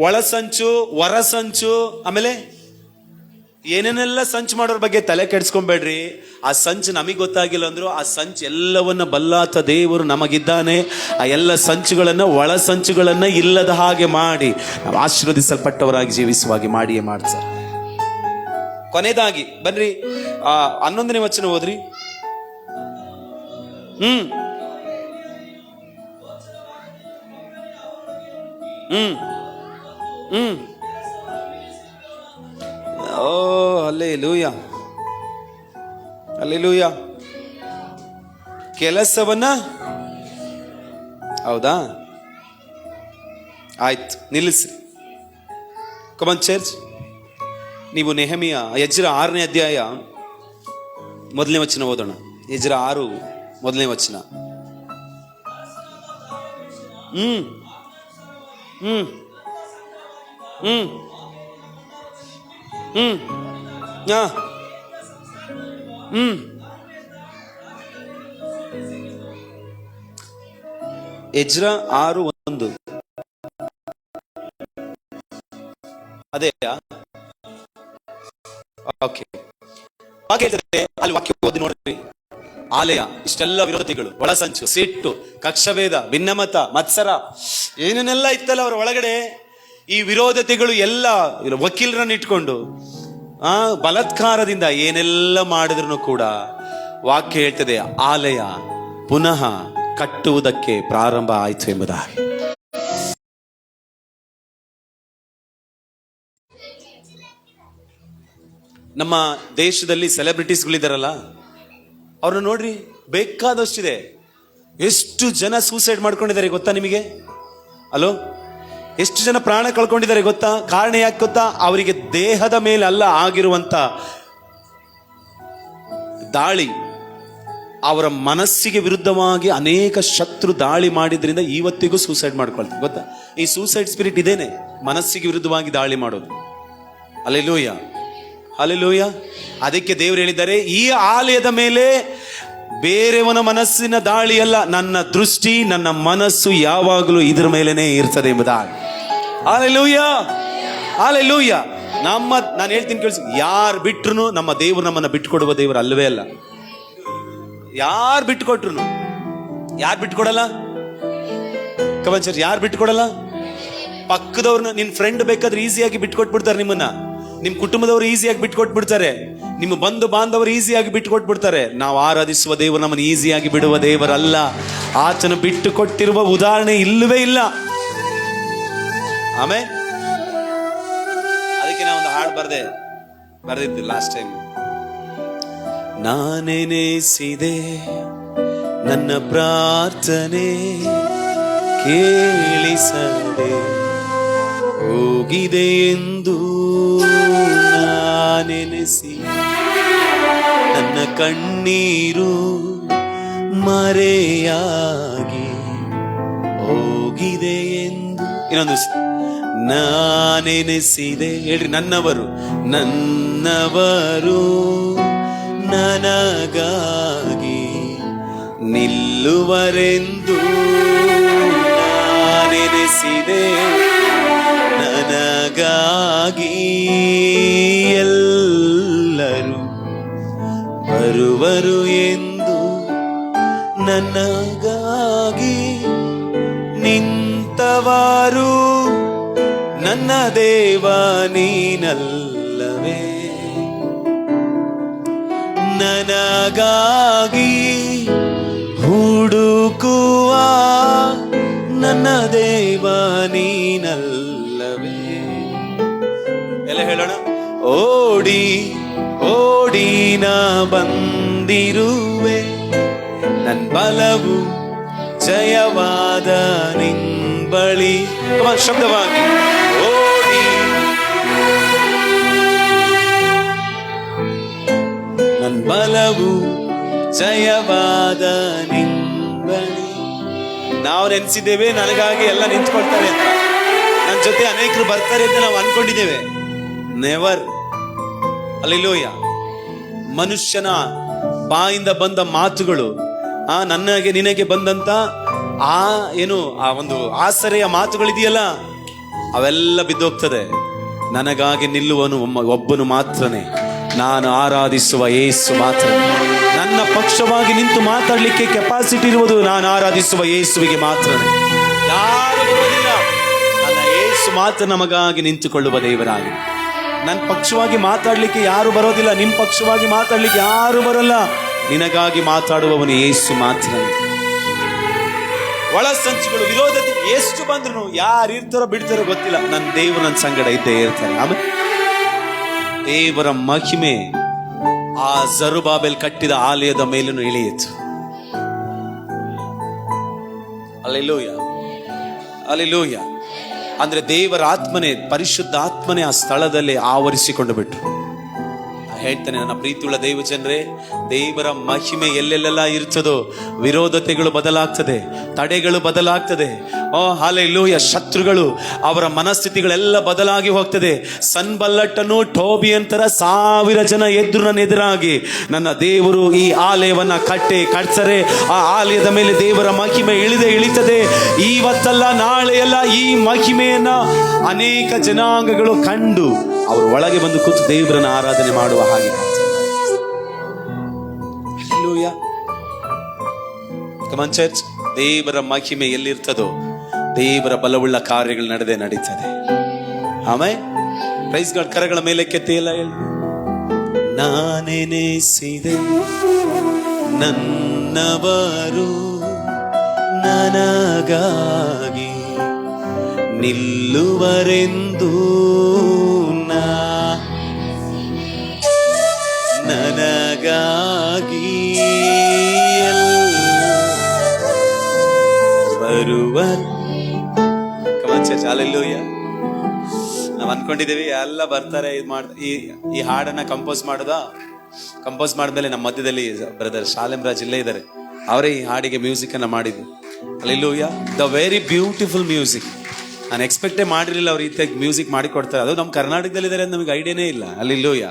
ಒಳಸಂಚು, ಹೊರಸಂಚು, ಆಮೇಲೆ ಏನೇನೆಲ್ಲ ಸಂಚು ಮಾಡೋರ ಬಗ್ಗೆ ತಲೆ ಕೆಡಿಸ್ಕೊಂಬೇಡ್ರಿ. ಆ ಸಂಚು ನಮಗೆ ಗೊತ್ತಾಗಿಲ್ಲ ಅಂದ್ರು ಆ ಸಂಚು ಎಲ್ಲವನ್ನ ಬಲ್ಲಾತ ದೇವರು ನಮಗಿದ್ದಾನೆ. ಆ ಎಲ್ಲ ಸಂಚುಗಳನ್ನ, ಒಳ ಸಂಚುಗಳನ್ನ ಇಲ್ಲದ ಹಾಗೆ ಮಾಡಿ ನಾವು ಆಶೀರ್ವದಿಸಲ್ಪಟ್ಟವರಾಗಿ ಜೀವಿಸುವಾಗಿ ಮಾಡಿಯೇ ಮಾಡ್ತಾರೆ. ಕೊನೆಯದಾಗಿ ಬನ್ರಿ 11ನೇ ವಚನ ಓದ್ರಿ. ಓ ಹಲ್ಲೆಲೂಯಾ. ಹಲ್ಲೆಲೂಯಾ. ಕೆಲಸವನ್ನ, ಹೌದಾ, ಆಯ್ತು, ನಿಲ್ಲಿಸ್ರಿ. Come on church. ನೀವು ನೆಹೆಮಿಯ, ಎಜ್ರ 6ನೇ ಅಧ್ಯಾಯ 1ನೇ ವಚನ ಓದೋಣ. ಎಜ್ರ 6 1ನೇ ವಚನ. ಎಜ್ರ 6:1. ಅದೇ ಓಕೆ. ಅಲ್ಲಿ ವಾಕ್ಯ ಓದಿ ನೋಡ್ರಿ. ಆಲಯ, ಇಷ್ಟೆಲ್ಲ ವಿರೋಧಿಗಳು, ಒಳಸಂಚು, ಸಿಟ್ಟು, ಕಕ್ಷಭೇದ, ಭಿನ್ನಮತ, ಮತ್ಸರ, ಏನೇನೆಲ್ಲ ಇತ್ತಲ್ಲ ಅವರ ಒಳಗಡೆ. ಈ ವಿರೋಧತೆಗಳು ಎಲ್ಲ ವಕೀಲರನ್ನು ಇಟ್ಕೊಂಡು ಬಲಾತ್ಕಾರದಿಂದ ಏನೆಲ್ಲ ಮಾಡಿದ್ರು ಕೂಡ ವಾಕ್ಯ ಹೇಳ್ತದೆ, ಆಲಯ ಪುನಃ ಕಟ್ಟುವುದಕ್ಕೆ ಪ್ರಾರಂಭ ಆಯಿತು ಎಂಬುದಾಗಿ. ನಮ್ಮ ದೇಶದಲ್ಲಿ ಸೆಲೆಬ್ರಿಟೀಸ್ಗಳಿದಾರಲ್ಲ, ಅವ್ರನ್ನ ನೋಡ್ರಿ, ಬೇಕಾದಷ್ಟಿದೆ. ಎಷ್ಟು ಜನ ಸೂಸೈಡ್ ಮಾಡ್ಕೊಂಡಿದ್ದಾರೆ ಗೊತ್ತಾ ನಿಮಗೆ? ಅಲೋ, ಎಷ್ಟು ಜನ ಪ್ರಾಣ ಕಳ್ಕೊಂಡಿದ್ದಾರೆ ಗೊತ್ತಾ? ಕಾರಣ ಯಾಕೆ ಗೊತ್ತಾ? ಅವರಿಗೆ ದೇಹದ ಮೇಲೆ ಅಲ್ಲ ಆಗಿರುವಂತ ದಾಳಿ, ಅವರ ಮನಸ್ಸಿಗೆ ವಿರುದ್ಧವಾಗಿ ಅನೇಕ ಶತ್ರು ದಾಳಿ ಮಾಡಿದ್ರಿಂದ ಇವತ್ತಿಗೂ ಸೂಸೈಡ್ ಮಾಡ್ಕೊಳ್ತಾರೆ ಗೊತ್ತಾ? ಈ ಸೂಸೈಡ್ ಸ್ಪಿರಿಟ್ ಇದೇನೆ, ಮನಸ್ಸಿಗೆ ವಿರುದ್ಧವಾಗಿ ದಾಳಿ ಮಾಡೋದು. Hallelujah, hallelujah. ಅದಕ್ಕೆ ದೇವರು ಹೇಳಿದ್ದಾರೆ, ಈ ಆಲಯದ ಮೇಲೆ ಬೇರೆಯವನ ಮನಸ್ಸಿನ ದಾಳಿ ಅಲ್ಲ, ನನ್ನ ದೃಷ್ಟಿ, ನನ್ನ ಮನಸ್ಸು ಯಾವಾಗಲೂ ಇದ್ರ ಮೇಲೇನೆ ಇರ್ತದೆ ಎಂಬುದಾಗಿ. Hallelujah, hallelujah. ನಾನು ಹೇಳ್ತೀನಿ ಕೇಳಿಸಿ, ಯಾರು ಬಿಟ್ರು ನಮ್ಮ ದೇವರು ನಮ್ಮನ್ನ ಬಿಟ್ಕೊಡುವ ದೇವರು ಅಲ್ಲವೇ ಅಲ್ಲ. ಯಾರು ಬಿಟ್ಕೊಟ್ರು, ಯಾರು ಬಿಟ್ಕೊಡಲ್ಲ? ಕಮಂಚರ್, ಯಾರು ಬಿಟ್ಕೊಡಲ್ಲ? ಪಕ್ಕದವ್ರನ್ನ, ನಿನ್ ಫ್ರೆಂಡ್ ಬೇಕಾದ್ರೆ ಈಸಿಯಾಗಿ ಬಿಟ್ಕೊಟ್ಬಿಡ್ತಾರೆ ನಿಮ್ಮನ್ನ. ನಿಮ್ ಕುಟುಂಬದವರು ಈಸಿಯಾಗಿ ಬಿಟ್ಕೊಟ್ಬಿಡ್ತಾರೆ. ನಿಮ್ಮ ಬಂಧು ಬಾಂಧವರು ಈಸಿಯಾಗಿ ಬಿಟ್ಕೊಟ್ಬಿಡ್ತಾರೆ. ನಾವು ಆರಾಧಿಸುವ ದೇವರು ನಮ್ಮನ್ನು ಈಸಿಯಾಗಿ ಬಿಡುವ ದೇವರಲ್ಲ. ಆತನು ಬಿಟ್ಟು ಕೊಟ್ಟಿರುವ ಉದಾಹರಣೆ ಇಲ್ಲವೇ ಇಲ್ಲ. ಆಮೇಲೆ ಅದಕ್ಕೆ ನಾವು ಒಂದು ಹಾಡು ಬರೆದಿದ್ದು ಲಾಸ್ಟ್ ಟೈಮ್. ನಾನೆನೆಸಿದೆ ನನ್ನ ಪ್ರಾರ್ಥನೆ ಕೇಳಿಸದೆ ಹೋಗಿದೆ ಎಂದು, ನಾನೆನೆಸಿ ನನ್ನ ಕಣ್ಣೀರು ಮರೆಯಾಗಿ ಹೋಗಿದೆ ಎಂದು. ಇನ್ನೊಂದು, ನಾನೆನೆಸಿದೆ, ಹೇಳ್ರಿ, ನನ್ನವರು ನನಗಾಗಿ ನಿಲ್ಲುವರೆಂದು, ನಾನೆನೆಸಿದೆ ನನಗಾಗಿ ಎಲ್ಲರೂ ಬರುವರು ಎಂದು, ನನಗಾಗಿ ನಿಂತವರು ನನ್ನ ದೇವ ನೀನಲ್ಲವೇ, ನನಗಾಗಿ ಹುಡುಕುವ ನನ್ನ ದೇವ ನೀನಲ್ಲವೇ. ಎಲ್ಲ ಹೇಳೋಣ. ಓಡಿ ಓಡಿ ನಾ ಬಂದಿರುವೆ, ನನ್ ಬಲವು ಜಯವಾದ ನಿಂಬಳಿ. ಶಬ್ದವಾಗಿ ಓಡಿ, ನನ್ ಬಲವು ಜಯವಾದ ನಿಂಬಳಿ. ನಾವು ನೆನೆಸಿದ್ದೇವೆ ನನಗಾಗಿ ಎಲ್ಲ ನಿಂತ್ಕೊಳ್ತಾರೆ ಅಂತ, ನನ್ನ ಜೊತೆ ಅನೇಕರು ಬರ್ತಾರೆ ಅಂತ ನಾವು ಅನ್ಕೊಂಡಿದ್ದೇವೆ. ನೆವರ್. ಹಲ್ಲೆಲೂಯಾ. ಮನುಷ್ಯನ ಬಾಯಿಂದ ಬಂದ ಮಾತುಗಳು, ನನಗೆ ನಿನಗೆ ಬಂದಂತ ಆ ಒಂದು ಆಸರೆಯ ಮಾತುಗಳಿದೆಯಲ್ಲ, ಅವೆಲ್ಲ ಬಿದ್ದೋಗ್ತದೆ. ನನಗಾಗಿ ನಿಲ್ಲುವನು ಒಬ್ಬನು ಮಾತ್ರನೇ, ನಾನು ಆರಾಧಿಸುವ ಯೇಸು ಮಾತ್ರ. ನನ್ನ ಪಕ್ಷವಾಗಿ ನಿಂತು ಮಾತಾಡ್ಲಿಕ್ಕೆ ಕೆಪಾಸಿಟಿ ಇರುವುದು ನಾನು ಆರಾಧಿಸುವ ಯೇಸುವಿಗೆ ಮಾತ್ರನೇ. ಯಾರು ಬರುವುದಿಲ್ಲ, ನನ್ನ ಯೇಸು ಮಾತ್ರ ನಮಗಾಗಿ ನಿಂತುಕೊಳ್ಳುವ ದೇವರಾಗಿ. ನನ್ನ ಪಕ್ಷವಾಗಿ ಮಾತಾಡ್ಲಿಕ್ಕೆ ಯಾರು ಬರೋದಿಲ್ಲ, ನಿಮ್ಮ ಪಕ್ಷವಾಗಿ ಮಾತಾಡ್ಲಿಕ್ಕೆ ಯಾರು ಬರಲ್ಲ. ನಿನಗಾಗಿ ಮಾತಾಡುವವನು ಯೇಸು ಮಾತ್ರ. ಒಳ ಸಂಚುಗಳು, ವಿರೋಧತೆ ಎಷ್ಟು ಬಂದ್ರು, ಯಾರು ಇರ್ತಾರೋ ಬಿಡ್ತಾರೋ ಗೊತ್ತಿಲ್ಲ, ನನ್ನ ದೇವರು ನನ್ನ ಸಂಗಡ ಇದ್ದೇ ಇರ್ತಾರೆ. ಆಮೇಲೆ ದೇವರ ಮಹಿಮೆ ಆ ಜರುಬಾಬೆಲ್ ಕಟ್ಟಿದ ಆಲಯದ ಮೇಲೂ ಇಳಿಯಿತು. Hallelujah, hallelujah. ಅಂದ್ರೆ ದೇವರ ಆತ್ಮನೆ, ಪರಿಶುದ್ಧ ಆತ್ಮನೆ ಆ ಸ್ಥಳದಲ್ಲಿ ಆವರಿಸಿಕೊಂಡು ಬಿಟ್ರು. ಹೇಳ್ತಾನೆ, ನನ್ನ ಪ್ರೀತಿಯುಳ್ಳ ದೇವ ಜನರೇ, ದೇವರ ಮಹಿಮೆ ಎಲ್ಲೆಲ್ಲೆಲ್ಲ ಇರ್ತದೋ ವಿರೋಧತೆಗಳು ಬದಲಾಗ್ತದೆ, ತಡೆಗಳು ಬದಲಾಗ್ತದೆ. ಹಲ್ಲೆಲೂಯ. ಶತ್ರುಗಳು, ಅವರ ಮನಸ್ಥಿತಿಗಳೆಲ್ಲ ಬದಲಾಗಿ ಹೋಗ್ತದೆ. ಸನ್ಬಲ್ಲಟ್ಟನು ಟೋಬಿಯಂತರ 1000 ಜನ ಎದ್ರು ನನ್ನ ಎದುರಾಗಿ. ನನ್ನ ದೇವರು ಈ ಆಲಯವನ್ನ ಕಟ್ಸರೆ ಆ ಆಲಯದ ಮೇಲೆ ದೇವರ ಮಹಿಮೆ ಇಳಿತದೆ. ಇವತ್ತಲ್ಲ ನಾಳೆಯಲ್ಲ ಈ ಮಹಿಮೆಯನ್ನ ಅನೇಕ ಜನಾಂಗಗಳು ಕಂಡು ಅವರು ಒಳಗೆ ಬಂದು ಕೂತು ದೇವರನ್ನ ಆರಾಧನೆ ಮಾಡುವ ಹಾಗೆ. ಹಲ್ಲೆಲೂಯಾ. Come on church. ದೇವರ ಮಹಿಮೆ ಎಲ್ಲಿರ್ತದೋ ದೇವರ ಬಲವುಳ್ಳ ಕಾರ್ಯಗಳು ನಡೀತದೆ. ಆಮೇಲೆ ಪ್ರೈಸ್ ಗಾಡ್. ಕರಗಳ ಮೇಲೆ ಕೆತ್ತಿ ಎಲ್ಲ ಹೇಳಿ. ನಾನೆನೆಸಿದೆ ನನ್ನವರು ನನಗಾಗಿ ನಿಲ್ಲುವರೆಂದು, ನನಗಾಗಿ ಬರುವ. ಹಲ್ಲೆಲೂಯಾ. ನಾವು ಅನ್ಕೊಂಡಿದ್ದೀವಿ ಎಲ್ಲ ಬರ್ತಾರೆ, ಈ ಹಾಡನ್ನ ಕಂಪೋಸ್ ಮಾಡಿದ್ಮೇಲೆ ನಮ್ಮ ಮಧ್ಯದಲ್ಲಿ ಬ್ರದರ್ ಶಾಲೆಂ ರಾಜ್ ಇಲ್ಲೇ ಇದ್ದಾರೆ, ಅವರೇ ಈ ಹಾಡಿಗೆ ಮ್ಯೂಸಿಕ್ ಅನ್ನ ಮಾಡಿದ್ರು. Hallelujah. The very beautiful music. ನಾನು ಎಕ್ಸ್ಪೆಕ್ಟೇ ಮಾಡಿರಲಿಲ್ಲ ಅವ್ರು ಈ ರೀತಿಯಾಗಿ ಮ್ಯೂಸಿಕ್ ಮಾಡಿಕೊಡ್ತಾರೆ. ಅದು ನಮ್ಮ ಕರ್ನಾಟಕದಲ್ಲಿ ಇದ್ದಾರೆ ಅಂತ ನಮಗೆ ಐಡಿಯಾನೇ ಇಲ್ಲ. ಹಲ್ಲೆಲೂಯಾ.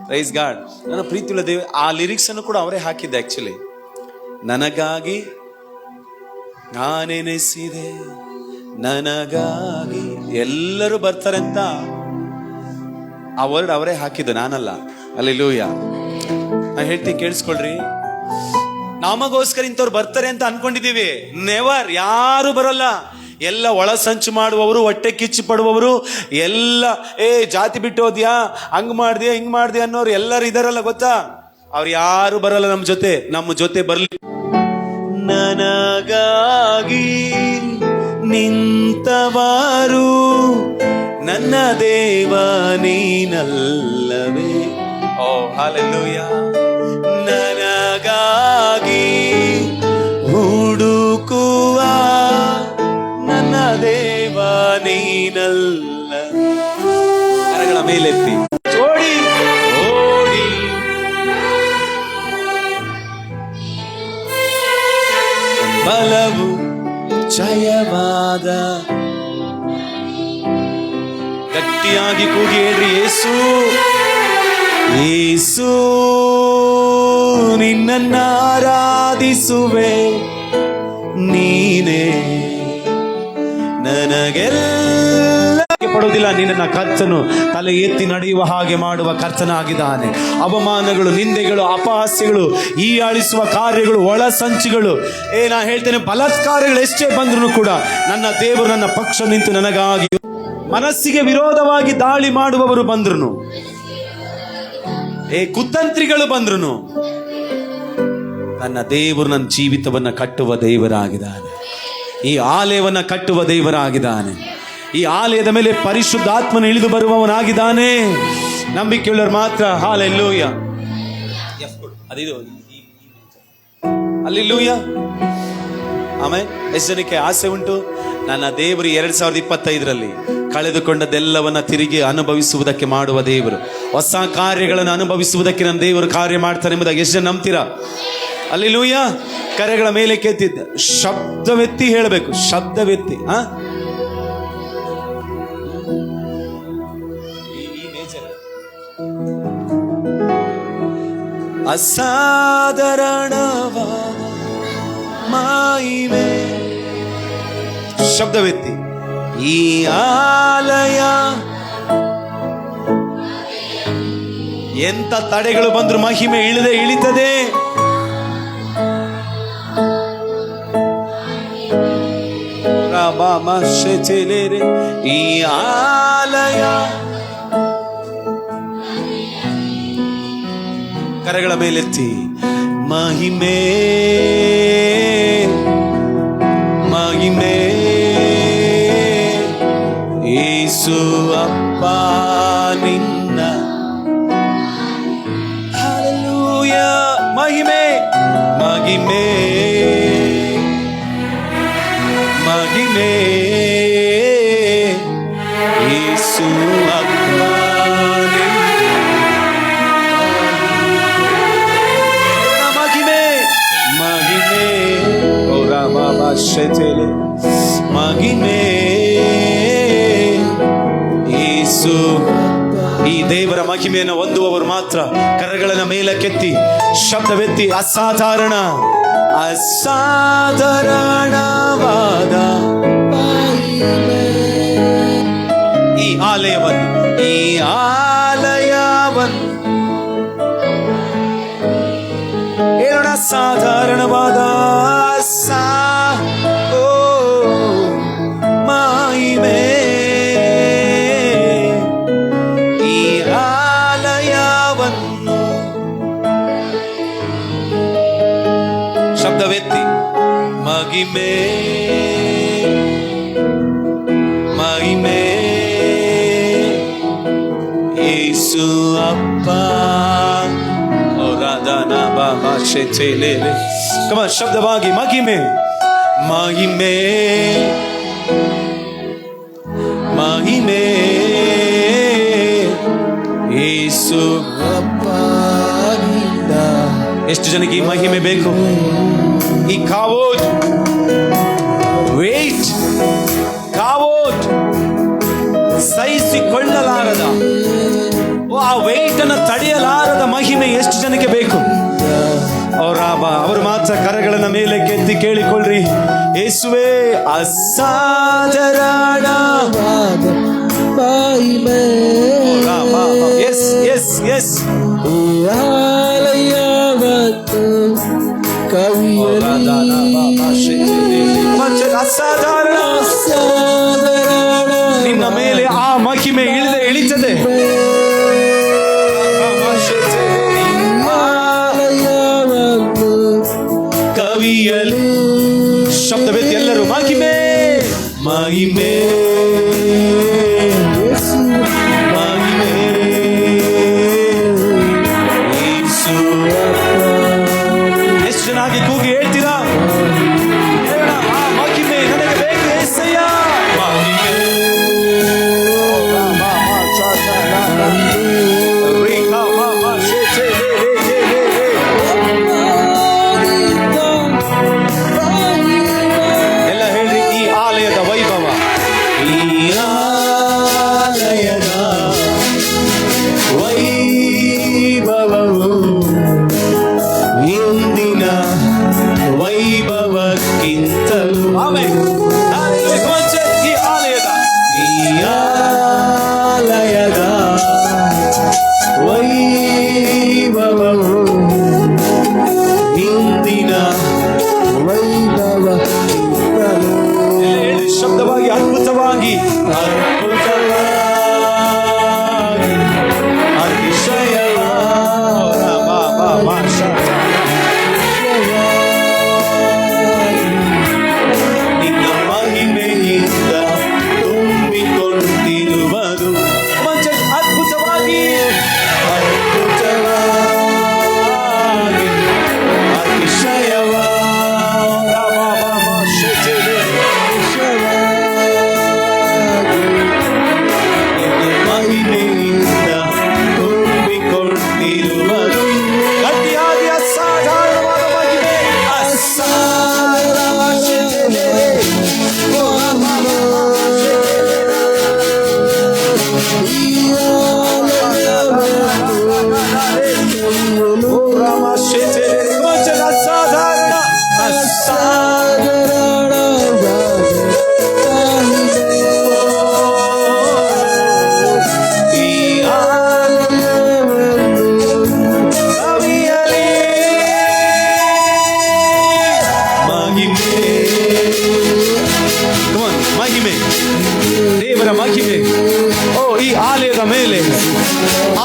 Praise God. ನನ್ನ ಪ್ರೀತಿಯುಳ್ಳ ದೇವ, ಆ ಲಿರಿಕ್ಸ್ ಅನ್ನು ಕೂಡ ಅವರೇ ಹಾಕಿದ್ದೆ ಆಕ್ಚುಲಿ. ನನಗಾಗಿ ನಾನೆನೆಸಿದೆ, ನನಗಾಗಿ ಎಲ್ಲರೂ ಬರ್ತಾರೆ ಅಂತ ಆ ವರ್ಡ್ ಅವರೇ ಹಾಕಿದ್ದು, ನಾನಲ್ಲ. ಹಲ್ಲೆಲೂಯಾ. ನಾನು ಹೇಳ್ತೀನಿ, ಕೇಳಿಸ್ಕೊಳ್ರಿ. ನಮಗೋಸ್ಕರ ಇಂಥವ್ರು ಬರ್ತಾರೆ ಅಂತ ಅನ್ಕೊಂಡಿದೀವಿ. ನೆವರ್. ಯಾರು ಬರಲ್ಲ. ಎಲ್ಲ ಒಳ ಸಂಚು ಮಾಡುವವರು, ಹೊಟ್ಟೆ ಕಿಚ್ಚು ಪಡುವವರು, ಎಲ್ಲ ಜಾತಿ ಬಿಟ್ಟು ಹೋದ್ಯಾ, ಹಂಗ್ ಮಾಡ್ದ್ಯಾ ಹಿಂಗ್ ಮಾಡ್ದ್ಯಾ ಅನ್ನೋರು ಎಲ್ಲರೂ ಇದಾರಲ್ಲ, ಗೊತ್ತಾ? ಅವ್ರು ಯಾರು ಬರಲ್ಲ ನಮ್ಮ ಜೊತೆ ಬರ್ಲಿ. ನನಗಾಗಿ ನಿಂತವರು ನನ್ನ ದೇವ ನೀನಲ್ಲವೇ. ಓ ಹಲ್ಲೆಲೂಯಾ. ನನಗಾಗಿ ಹುಡುಕುವ ನನ್ನ ದೇವ ನೀನಲ್ಲ. ಕರಗಳ ಮೇಲೆತ್ತಿ ಓಡಿ ಓಡಿ ಬಲವು ಜಯವಾದ. ಗಟ್ಟಿಯಾಗಿ ಕೂಗಿ ಹೇಳ್ರಿ, ಯೇಸು ಯೇಸು ನಿನ್ನನ್ನ ಆರಾಧಿಸುವೆ, ನೀನೇ ನನಗೆಲ್ಲ ಪಡುವುದಿಲ್ಲ. ನಿನ್ನ ಕರ್ತನು ತಲೆ ಎತ್ತಿ ನಡೆಯುವ ಹಾಗೆ ಮಾಡುವ ಕರ್ತನಾಗಿದ್ದಾನೆ. ಅವಮಾನಗಳು, ನಿಂದೆಗಳು, ಅಪಹಾಸ್ಯಗಳು, ಹೀಯಾಳಿಸುವ ಕಾರ್ಯಗಳು, ಒಳ ಸಂಚಿಗಳು, ನಾ ಹೇಳ್ತೇನೆ, ಬಲಾತ್ಕಾರಗಳು ಎಷ್ಟೇ ಬಂದ್ರು ಕೂಡ ನನ್ನ ದೇವರು ನನ್ನ ಪಕ್ಷ ನಿಂತು ನನಗಾಗಿ. ಮನಸ್ಸಿಗೆ ವಿರೋಧವಾಗಿ ದಾಳಿ ಮಾಡುವವರು ಬಂದ್ರು, ಕುತಂತ್ರಿಗಳು ಬಂದ್ರು, ನನ್ನ ದೇವರು ನನ್ನ ಜೀವಿತವನ್ನ ಕಟ್ಟುವ ದೇವರಾಗಿದ್ದಾನೆ. ಈ ಆಲಯವನ್ನ ಕಟ್ಟುವ ದೇವರಾಗಿದ್ದಾನೆ. ಈ ಆಲಯದ ಮೇಲೆ ಪರಿಶುದ್ಧಾತ್ಮನ ಇಳಿದು ಬರುವವನಾಗಿದ್ದಾನೆ. ನಂಬಿಕೆಯುಳ್ಳವರು ಮಾತ್ರ. ಹಲ್ಲೆಲೂಯಾ. ಅದಿದು ಹಲ್ಲೆಲೂಯಾ. ಆಮೇಲೆ ಎಷ್ಟು ಜನಕ್ಕೆ ಆಸೆ ಉಂಟು, ನನ್ನ ದೇವರು 2025ರಲ್ಲಿ ಕಳೆದುಕೊಂಡದೆಲ್ಲವನ್ನ ತಿರುಗಿ ಅನುಭವಿಸುವುದಕ್ಕೆ ಮಾಡುವ ದೇವರು, ಹೊಸ ಕಾರ್ಯಗಳನ್ನು ಅನುಭವಿಸುವುದಕ್ಕೆ ನನ್ನ ದೇವರು ಕಾರ್ಯ ಮಾಡ್ತಾನೆ ಎಂಬುದಾಗಿ ಎಷ್ಟು ಜನ ನಂಬ್ತೀರಾ? ಹಲ್ಲೆಲೂಯಾ. ಕರೆಗಳ ಮೇಲೆ ಕೆತ್ತಿದ್ದ ಶಬ್ದವೆತ್ತಿ ಹೇಳಬೇಕು, ಶಬ್ದವೆತ್ತಿ. ಅಸಾಧಾರಣವಾದ ಮಹಿಮೆ. ಶಬ್ದವೆತ್ತಿ. ಈ ಆಲಯ ಎಂತ ತಡೆಗಳು ಬಂದ್ರು ಮಹಿಮೆ ಇಳಿತದೆ. ಈ ಆಲಯ ಕರೆಗಳ ಮೇಲೆತ್ತಿ ಮಹಿಮೆ ಮಹಿಮೆ ಯೇಸು ಅಪ್ಪ ನಿನ್ನ. ಮಹಿಮೆ ಯೇಸು ಅಪ್ಪ ಮಹಿಮೆ ಮಹಿಮೆ ಓ ರಾಮ ಭಾಷೆಲೆ ಮಹಿಮೆ ಯೇಸು. ಈ ದೇವರ ಮಹಿಮೆಯನ್ನು ಹೊಂದುವವರು ಮಾತ್ರ ಕರಗಳನ್ನು ಮೇಲಕ್ಕೆತ್ತಿ ಶಬ್ದವೆತ್ತಿ ಅಸಾಧಾರಣ ಅಸಾಧಾರಣವಾದ ಈ ಆಲಯವನ್ನು ಹೇಳೋಣ. ಸಾಧಾರಣವಾದ ಮಹಿಮೆ ಈ ಆಲಯವನ್ನು ಶಬ್ದವೆತ್ತಿ ಮಹಿಮೆ ಮಹಿಮೆ ಯೇಸು ಅಪ್ಪ. ಶಬ್ದವಾಗಿ ಮಹಿಮೆ ಮಹಿಮೆ ಮಹಿಮೆ ಯೇಸು ಅಪ್ಪ. ಎಷ್ಟು ಜನಕ್ಕೆ ಈ ಮಹಿಮೆ ಬೇಕು? ಈ ಕಾವೋದ್ ವೇಟ್ ಕಾವೋದ್ ಸಹಿಸಿಕೊಳ್ಳಲಾರದ ಆ ವೇಟ್ ಅನ್ನು ತಡೆಯಲಾರದ ಮಹಿಮೆ ಎಷ್ಟು ಜನಕ್ಕೆ ಬೇಕು? ಅವರು ಮಾತ್ರ ಕರಗಳನ್ನ ಮೇಲೆ ಕೆತ್ತಿ ಕೇಳಿಕೊಳ್ಳ್ರಿ. ಯೇಸುವೇ ಅಸಾಧಾರಣವಾದ ಮಹಿಮೆ ಎಸ್ ಎಸ್ ಎಸ್ ಅಸಾಧಾರಣ ನಿನ್ನ ಮೇಲೆ ಆ ಮಹಿಮೆ ಇಳಿತದೆ. ಕವಿಯಲು ಶಬ್ದವೆತ್ತಿ ಎಲ್ಲರೂ ಮಹಿಮೆ ಮಹಿಮೆ ಮಹಿಮೆ ಯೇಸು. ಎಷ್ಟು ಚೆನ್ನಾಗಿ ಕೂಗಿ ಹೇಳ್ತೀರಾ? ಆ ಮಹಿಮೆ ನನಗೆ ಬೇಕು యేసయ్య. ಮಹಿಮೆ ಎಲ್ಲ ಹೇಳ್ರಿ. ಈ ಆಲಯದ ವೈಭವ ಈ ಆಲಯದ ವೈಭವವು ಇಂದಿನ ವೈಭವಕ್ಕಿಂತಲೂ ಈ ಆಲಯದ ವೈಭವವು ಇಂದಿನ ವೈಭವಕ್ಕಿಂತಲೂ ಶಬ್ದವಾಗಿ ಅದ್ಭುತವಾಗಿ ಅದ್ಭುತವಾಗಿ ನಿನ್ನ ಮಹಿಮೆಯಿಂದ ತುಂಬಿಕೊಂಡಿರುವುದು ಅದ್ಭುತವಾಗಿ ಅದ್ಭುತವಾಗಿ ಮಹಿಮೆಯಿಂದ ತುಂಬಿಕೊಂಡಿರುವುದು ಗಟ್ಟಿಯಾಗಿ ಅಸಾಧಾರಣವಾದ ಮಹಿಮೆ ಮಹಿಮೆ ದೇವರ ಮಹಿಮೆ. ಓ ಈ ಆಲಯದ ಮೇಲೆ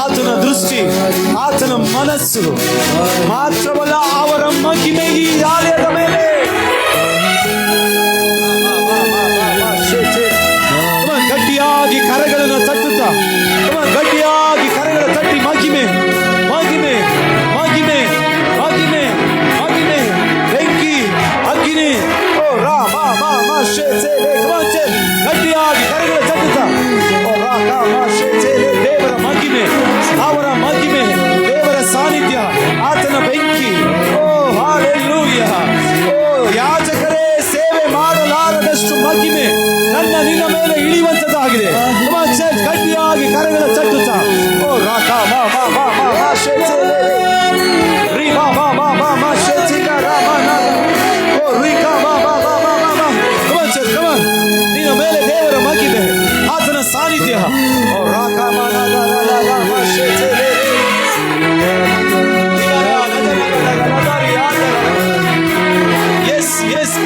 ಆತನ ದೃಷ್ಟಿ ಆತನ ಮನಸ್ಸು ಮಾತ್ರವಲ್ಲ, ಅವರ ಮಹಿಮೆ ಈ ಆಲಯದ ಮೇಲೆ. ಗಟ್ಟಿಯಾಗಿ ಕರಗಳನ್ನು ತಟ್ಟುತ್ತಾ ಗಟ್ಟಿಯಾಗಿ ಕರಗಳ ತಟ್ಟಿ ಮಹಿಮೆ ಮಹಿಮೆ ಮಹಿಮೆ ಮಹಿಮೆ ಮಹಿಮೆ ಬೆಂಕಿ ಅಗ್ನಿ. ಓ ರಾಮ ದೇವರ ಮಹಿಮೆ, ಅವರ ಮಹಿಮೆ, ದೇವರ ಸಾನ್ನಿಧ್ಯ, ಆತನ ಬೆಂಕಿ. ಓ ಹಾಲೆಲೂಯ. ಓ ಯಾಜಕರೇ, ಸೇವೆ ಮಾಡಲಾರದಷ್ಟು ಮಹಿಮೆ ನಿನ್ನ ಮೇಲೆ ಇಳಿಯುವಂತದ್ದಾಗಿದೆ. ಗಟ್ಟಿಯಾಗಿ ಕರಗಳ ಚಟ್ಟುತ್ತ ಓ ರಾಕ ಮಾ ಮಾ ಮಾ ಮಾ ಮಾ ಶೇಚೆಲೆ ರೀ ಮಾ ಮಾ ಮಾ ಮಾ ಮಾ ಶೇಚಿಕ ರಾಮನ ಓ ರೀಕ ಮಾ ಮಾ ಮಾ ಮಾ ಮಾ ಮಾ. ನಿನ್ನ ಮೇಲೆ ದೇವರ ಮಹಿಮೆ, ಆತನ ಸಾನ್ನಿಧ್ಯ. ಓ ರಾಕ ಮಾ ನಾ ನಾ ನಾ ನಾ ಮಾ ಶೇಚೆಲೆ ಎಸ್ ಎಸ್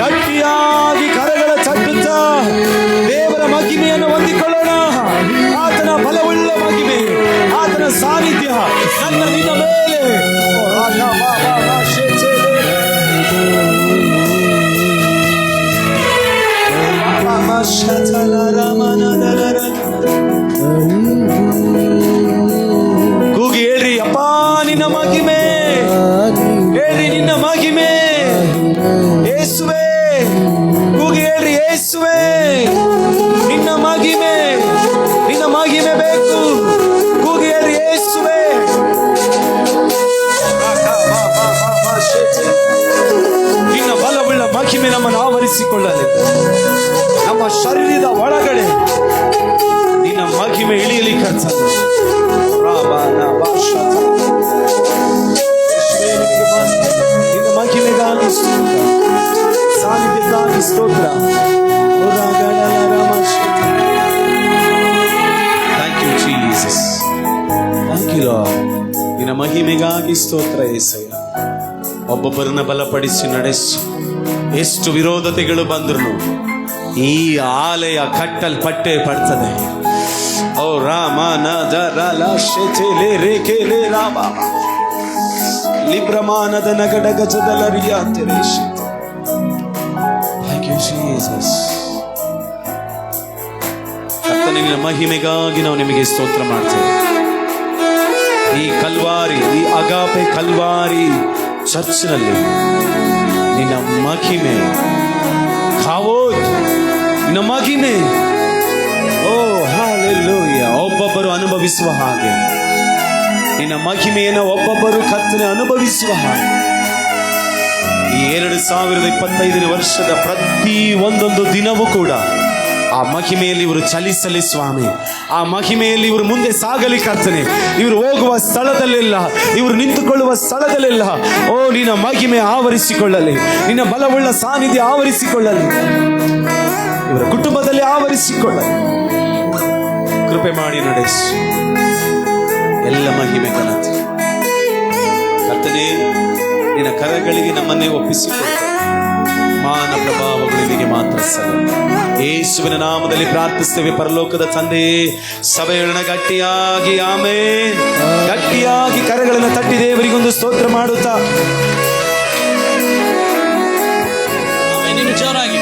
ಗಟ್ಟಿಯಾಗಿ ಕರಗಳ ಚಟ್ಟುತ್ತ ದೇವರ ಮಹಿಮೆಯನ್ನು ಹೊಂದಿಕೊಳ್ಳೋಣ. ಆತನ ಬಲವುಳ್ಳ ಮಹಿಮೆ, ಆತನ ಸಾನ್ನಿಧ್ಯ ನಿನ್ನ ಮೇಲೆ. ಕೂಗಿ ಹೇಳ್ರಿ, ಅಪ್ಪ ನಿನ್ನ ಮಹಿಮೆ, ಹೇಳ್ರಿ ನಿನ್ನ ಮಹಿಮೆ ಯೇಸುವೇ. ಕೂಗಿ ಹೇಳ್ರಿ, ಯೇಸುವೇ ನಿನ್ನ ಮಹಿಮೆ, ನಿನ್ನ ಮಹಿಮೆ ಬೇಕು. ಕೂಗಿ ಹೇಳ್ರಿ, ಯೇಸುವೇ. ನಿನ್ನ ಬಲವುಳ್ಳ ಮಹಿಮೆ ನಮ್ಮನ್ನು ಆವರಿಸಿಕೊಳ್ಳಲಿ. ನಮ್ಮ ಶರೀರದ ಒಳಗಡೆ ನಿನ್ನ ಮಹಿಮೆ ಇಳಿಯಲಿ ಕರ್ತ. ನಿನ್ನ ಮಹಿಮೆಗಾಗಿ ಸ್ತೋತ್ರ, ಸಾನ್ನಿಧ್ಯಕ್ಕಾಗಿ ಸ್ತೋತ್ರ. Thank you Jesus, thank you Lord. ನಿನ್ನ ಮಹಿಮೆಗಾಗಿ ಸ್ತೋತ್ರ ಯೇಸಯ್ಯ. ಒಬ್ಬೊಬ್ಬರನ್ನ ಬಲಪಡಿಸಿ ನಡೆಸು. ಎಷ್ಟು ವಿರೋಧತೆಗಳು ಬಂದ್ರು ಈ ಆಲಯ ಕಟ್ಟಲ್ಪಟ್ಟೆ ಪಡ್ತದೆ. ಓ ರಾಮ ಲಿಬ್ರಮಾನದ ನಗಡ ಗಜದಲ ರಿಯಾತಿರೇಶ್. Thank you Jesus. ಕರ್ತನಿನ ಮಹಿಮೆಗಾಗಿ ನಾವು ನಿಮಗೆ ಸ್ತೋತ್ರ ಮಾಡ್ತೇವೆ. ಈ ಕಲ್ವಾರಿ, ಈ ಅಗಾಪೆ ಕಲ್ವಾರಿ ಚರ್ಚ್ನಲ್ಲಿ ನಿನ್ನ ಮಹಿಮೆ, ಖಾವೋದ್ ನಿನ್ನ ಮಹಿಮೆ. ಓ ಹಾಲೆಲೂಯ. ಒಬ್ಬೊಬ್ಬರು ಅನುಭವಿಸುವ ಹಾಗೆ ನಿನ್ನ ಮಹಿಮೆಯನ್ನು ಒಬ್ಬೊಬ್ಬರು ಕರ್ತನೆ ಅನುಭವಿಸುವ ಹಾಗೆ ಈ 2025ನೇ ವರ್ಷದ ಪ್ರತಿ ಒಂದೊಂದು ದಿನವೂ ಕೂಡ ಆ ಮಹಿಮೆಯಲ್ಲಿ ಇವರು ಚಲಿಸಲಿ ಸ್ವಾಮಿ. ಆ ಮಹಿಮೆಯಲ್ಲಿ ಇವರು ಮುಂದೆ ಸಾಗಲಿ ಕರ್ತನೆ. ಇವರು ಹೋಗುವ ಸ್ಥಳದಲ್ಲೆಲ್ಲ, ಇವರು ನಿಂತುಕೊಳ್ಳುವ ಸ್ಥಳದಲ್ಲೆಲ್ಲ ಓ ನಿನ್ನ ಮಹಿಮೆ ಆವರಿಸಿಕೊಳ್ಳಲಿ, ನಿನ್ನ ಬಲವುಳ್ಳ ಸಾನ್ನಿಧ್ಯ ಆವರಿಸಿಕೊಳ್ಳಲಿ, ಇವರ ಕುಟುಂಬದಲ್ಲಿ ಆವರಿಸಿಕೊಳ್ಳಲಿ. ಕೃಪೆ ಮಾಡಿ ನಡೆಸು. ಎಲ್ಲ ಮಹಿಮೆ ಘನತೆ ಕರ್ತನೇ ನಿನ್ನ ಕರಗಳಿಗೆ ನಮ್ಮನ್ನೇ ಒಪ್ಪಿಸಿಕೊಳ್ತೇವೆ. ಮಾನ ಪ್ರಭಾವಗಳಿಗೆ ಮಾತ್ರ ಸಲ್ಲ. ಯೇಸುವಿನ ನಾಮದಲ್ಲಿ ಪ್ರಾರ್ಥಿಸ್ತೇವೆ ಪರಲೋಕದ ತಂದೆಯೇ. ಸಭೆಗಳನ್ನ ಗಟ್ಟಿಯಾಗಿ ಆಮೆನ್, ಗಟ್ಟಿಯಾಗಿ ಕರಗಳನ್ನು ತಟ್ಟಿ ದೇವರಿಗೊಂದು ಸ್ತೋತ್ರ ಮಾಡುತ್ತಾ ಆಮೆನ್. ಇನ್ನು ಜೋರಾಗಿ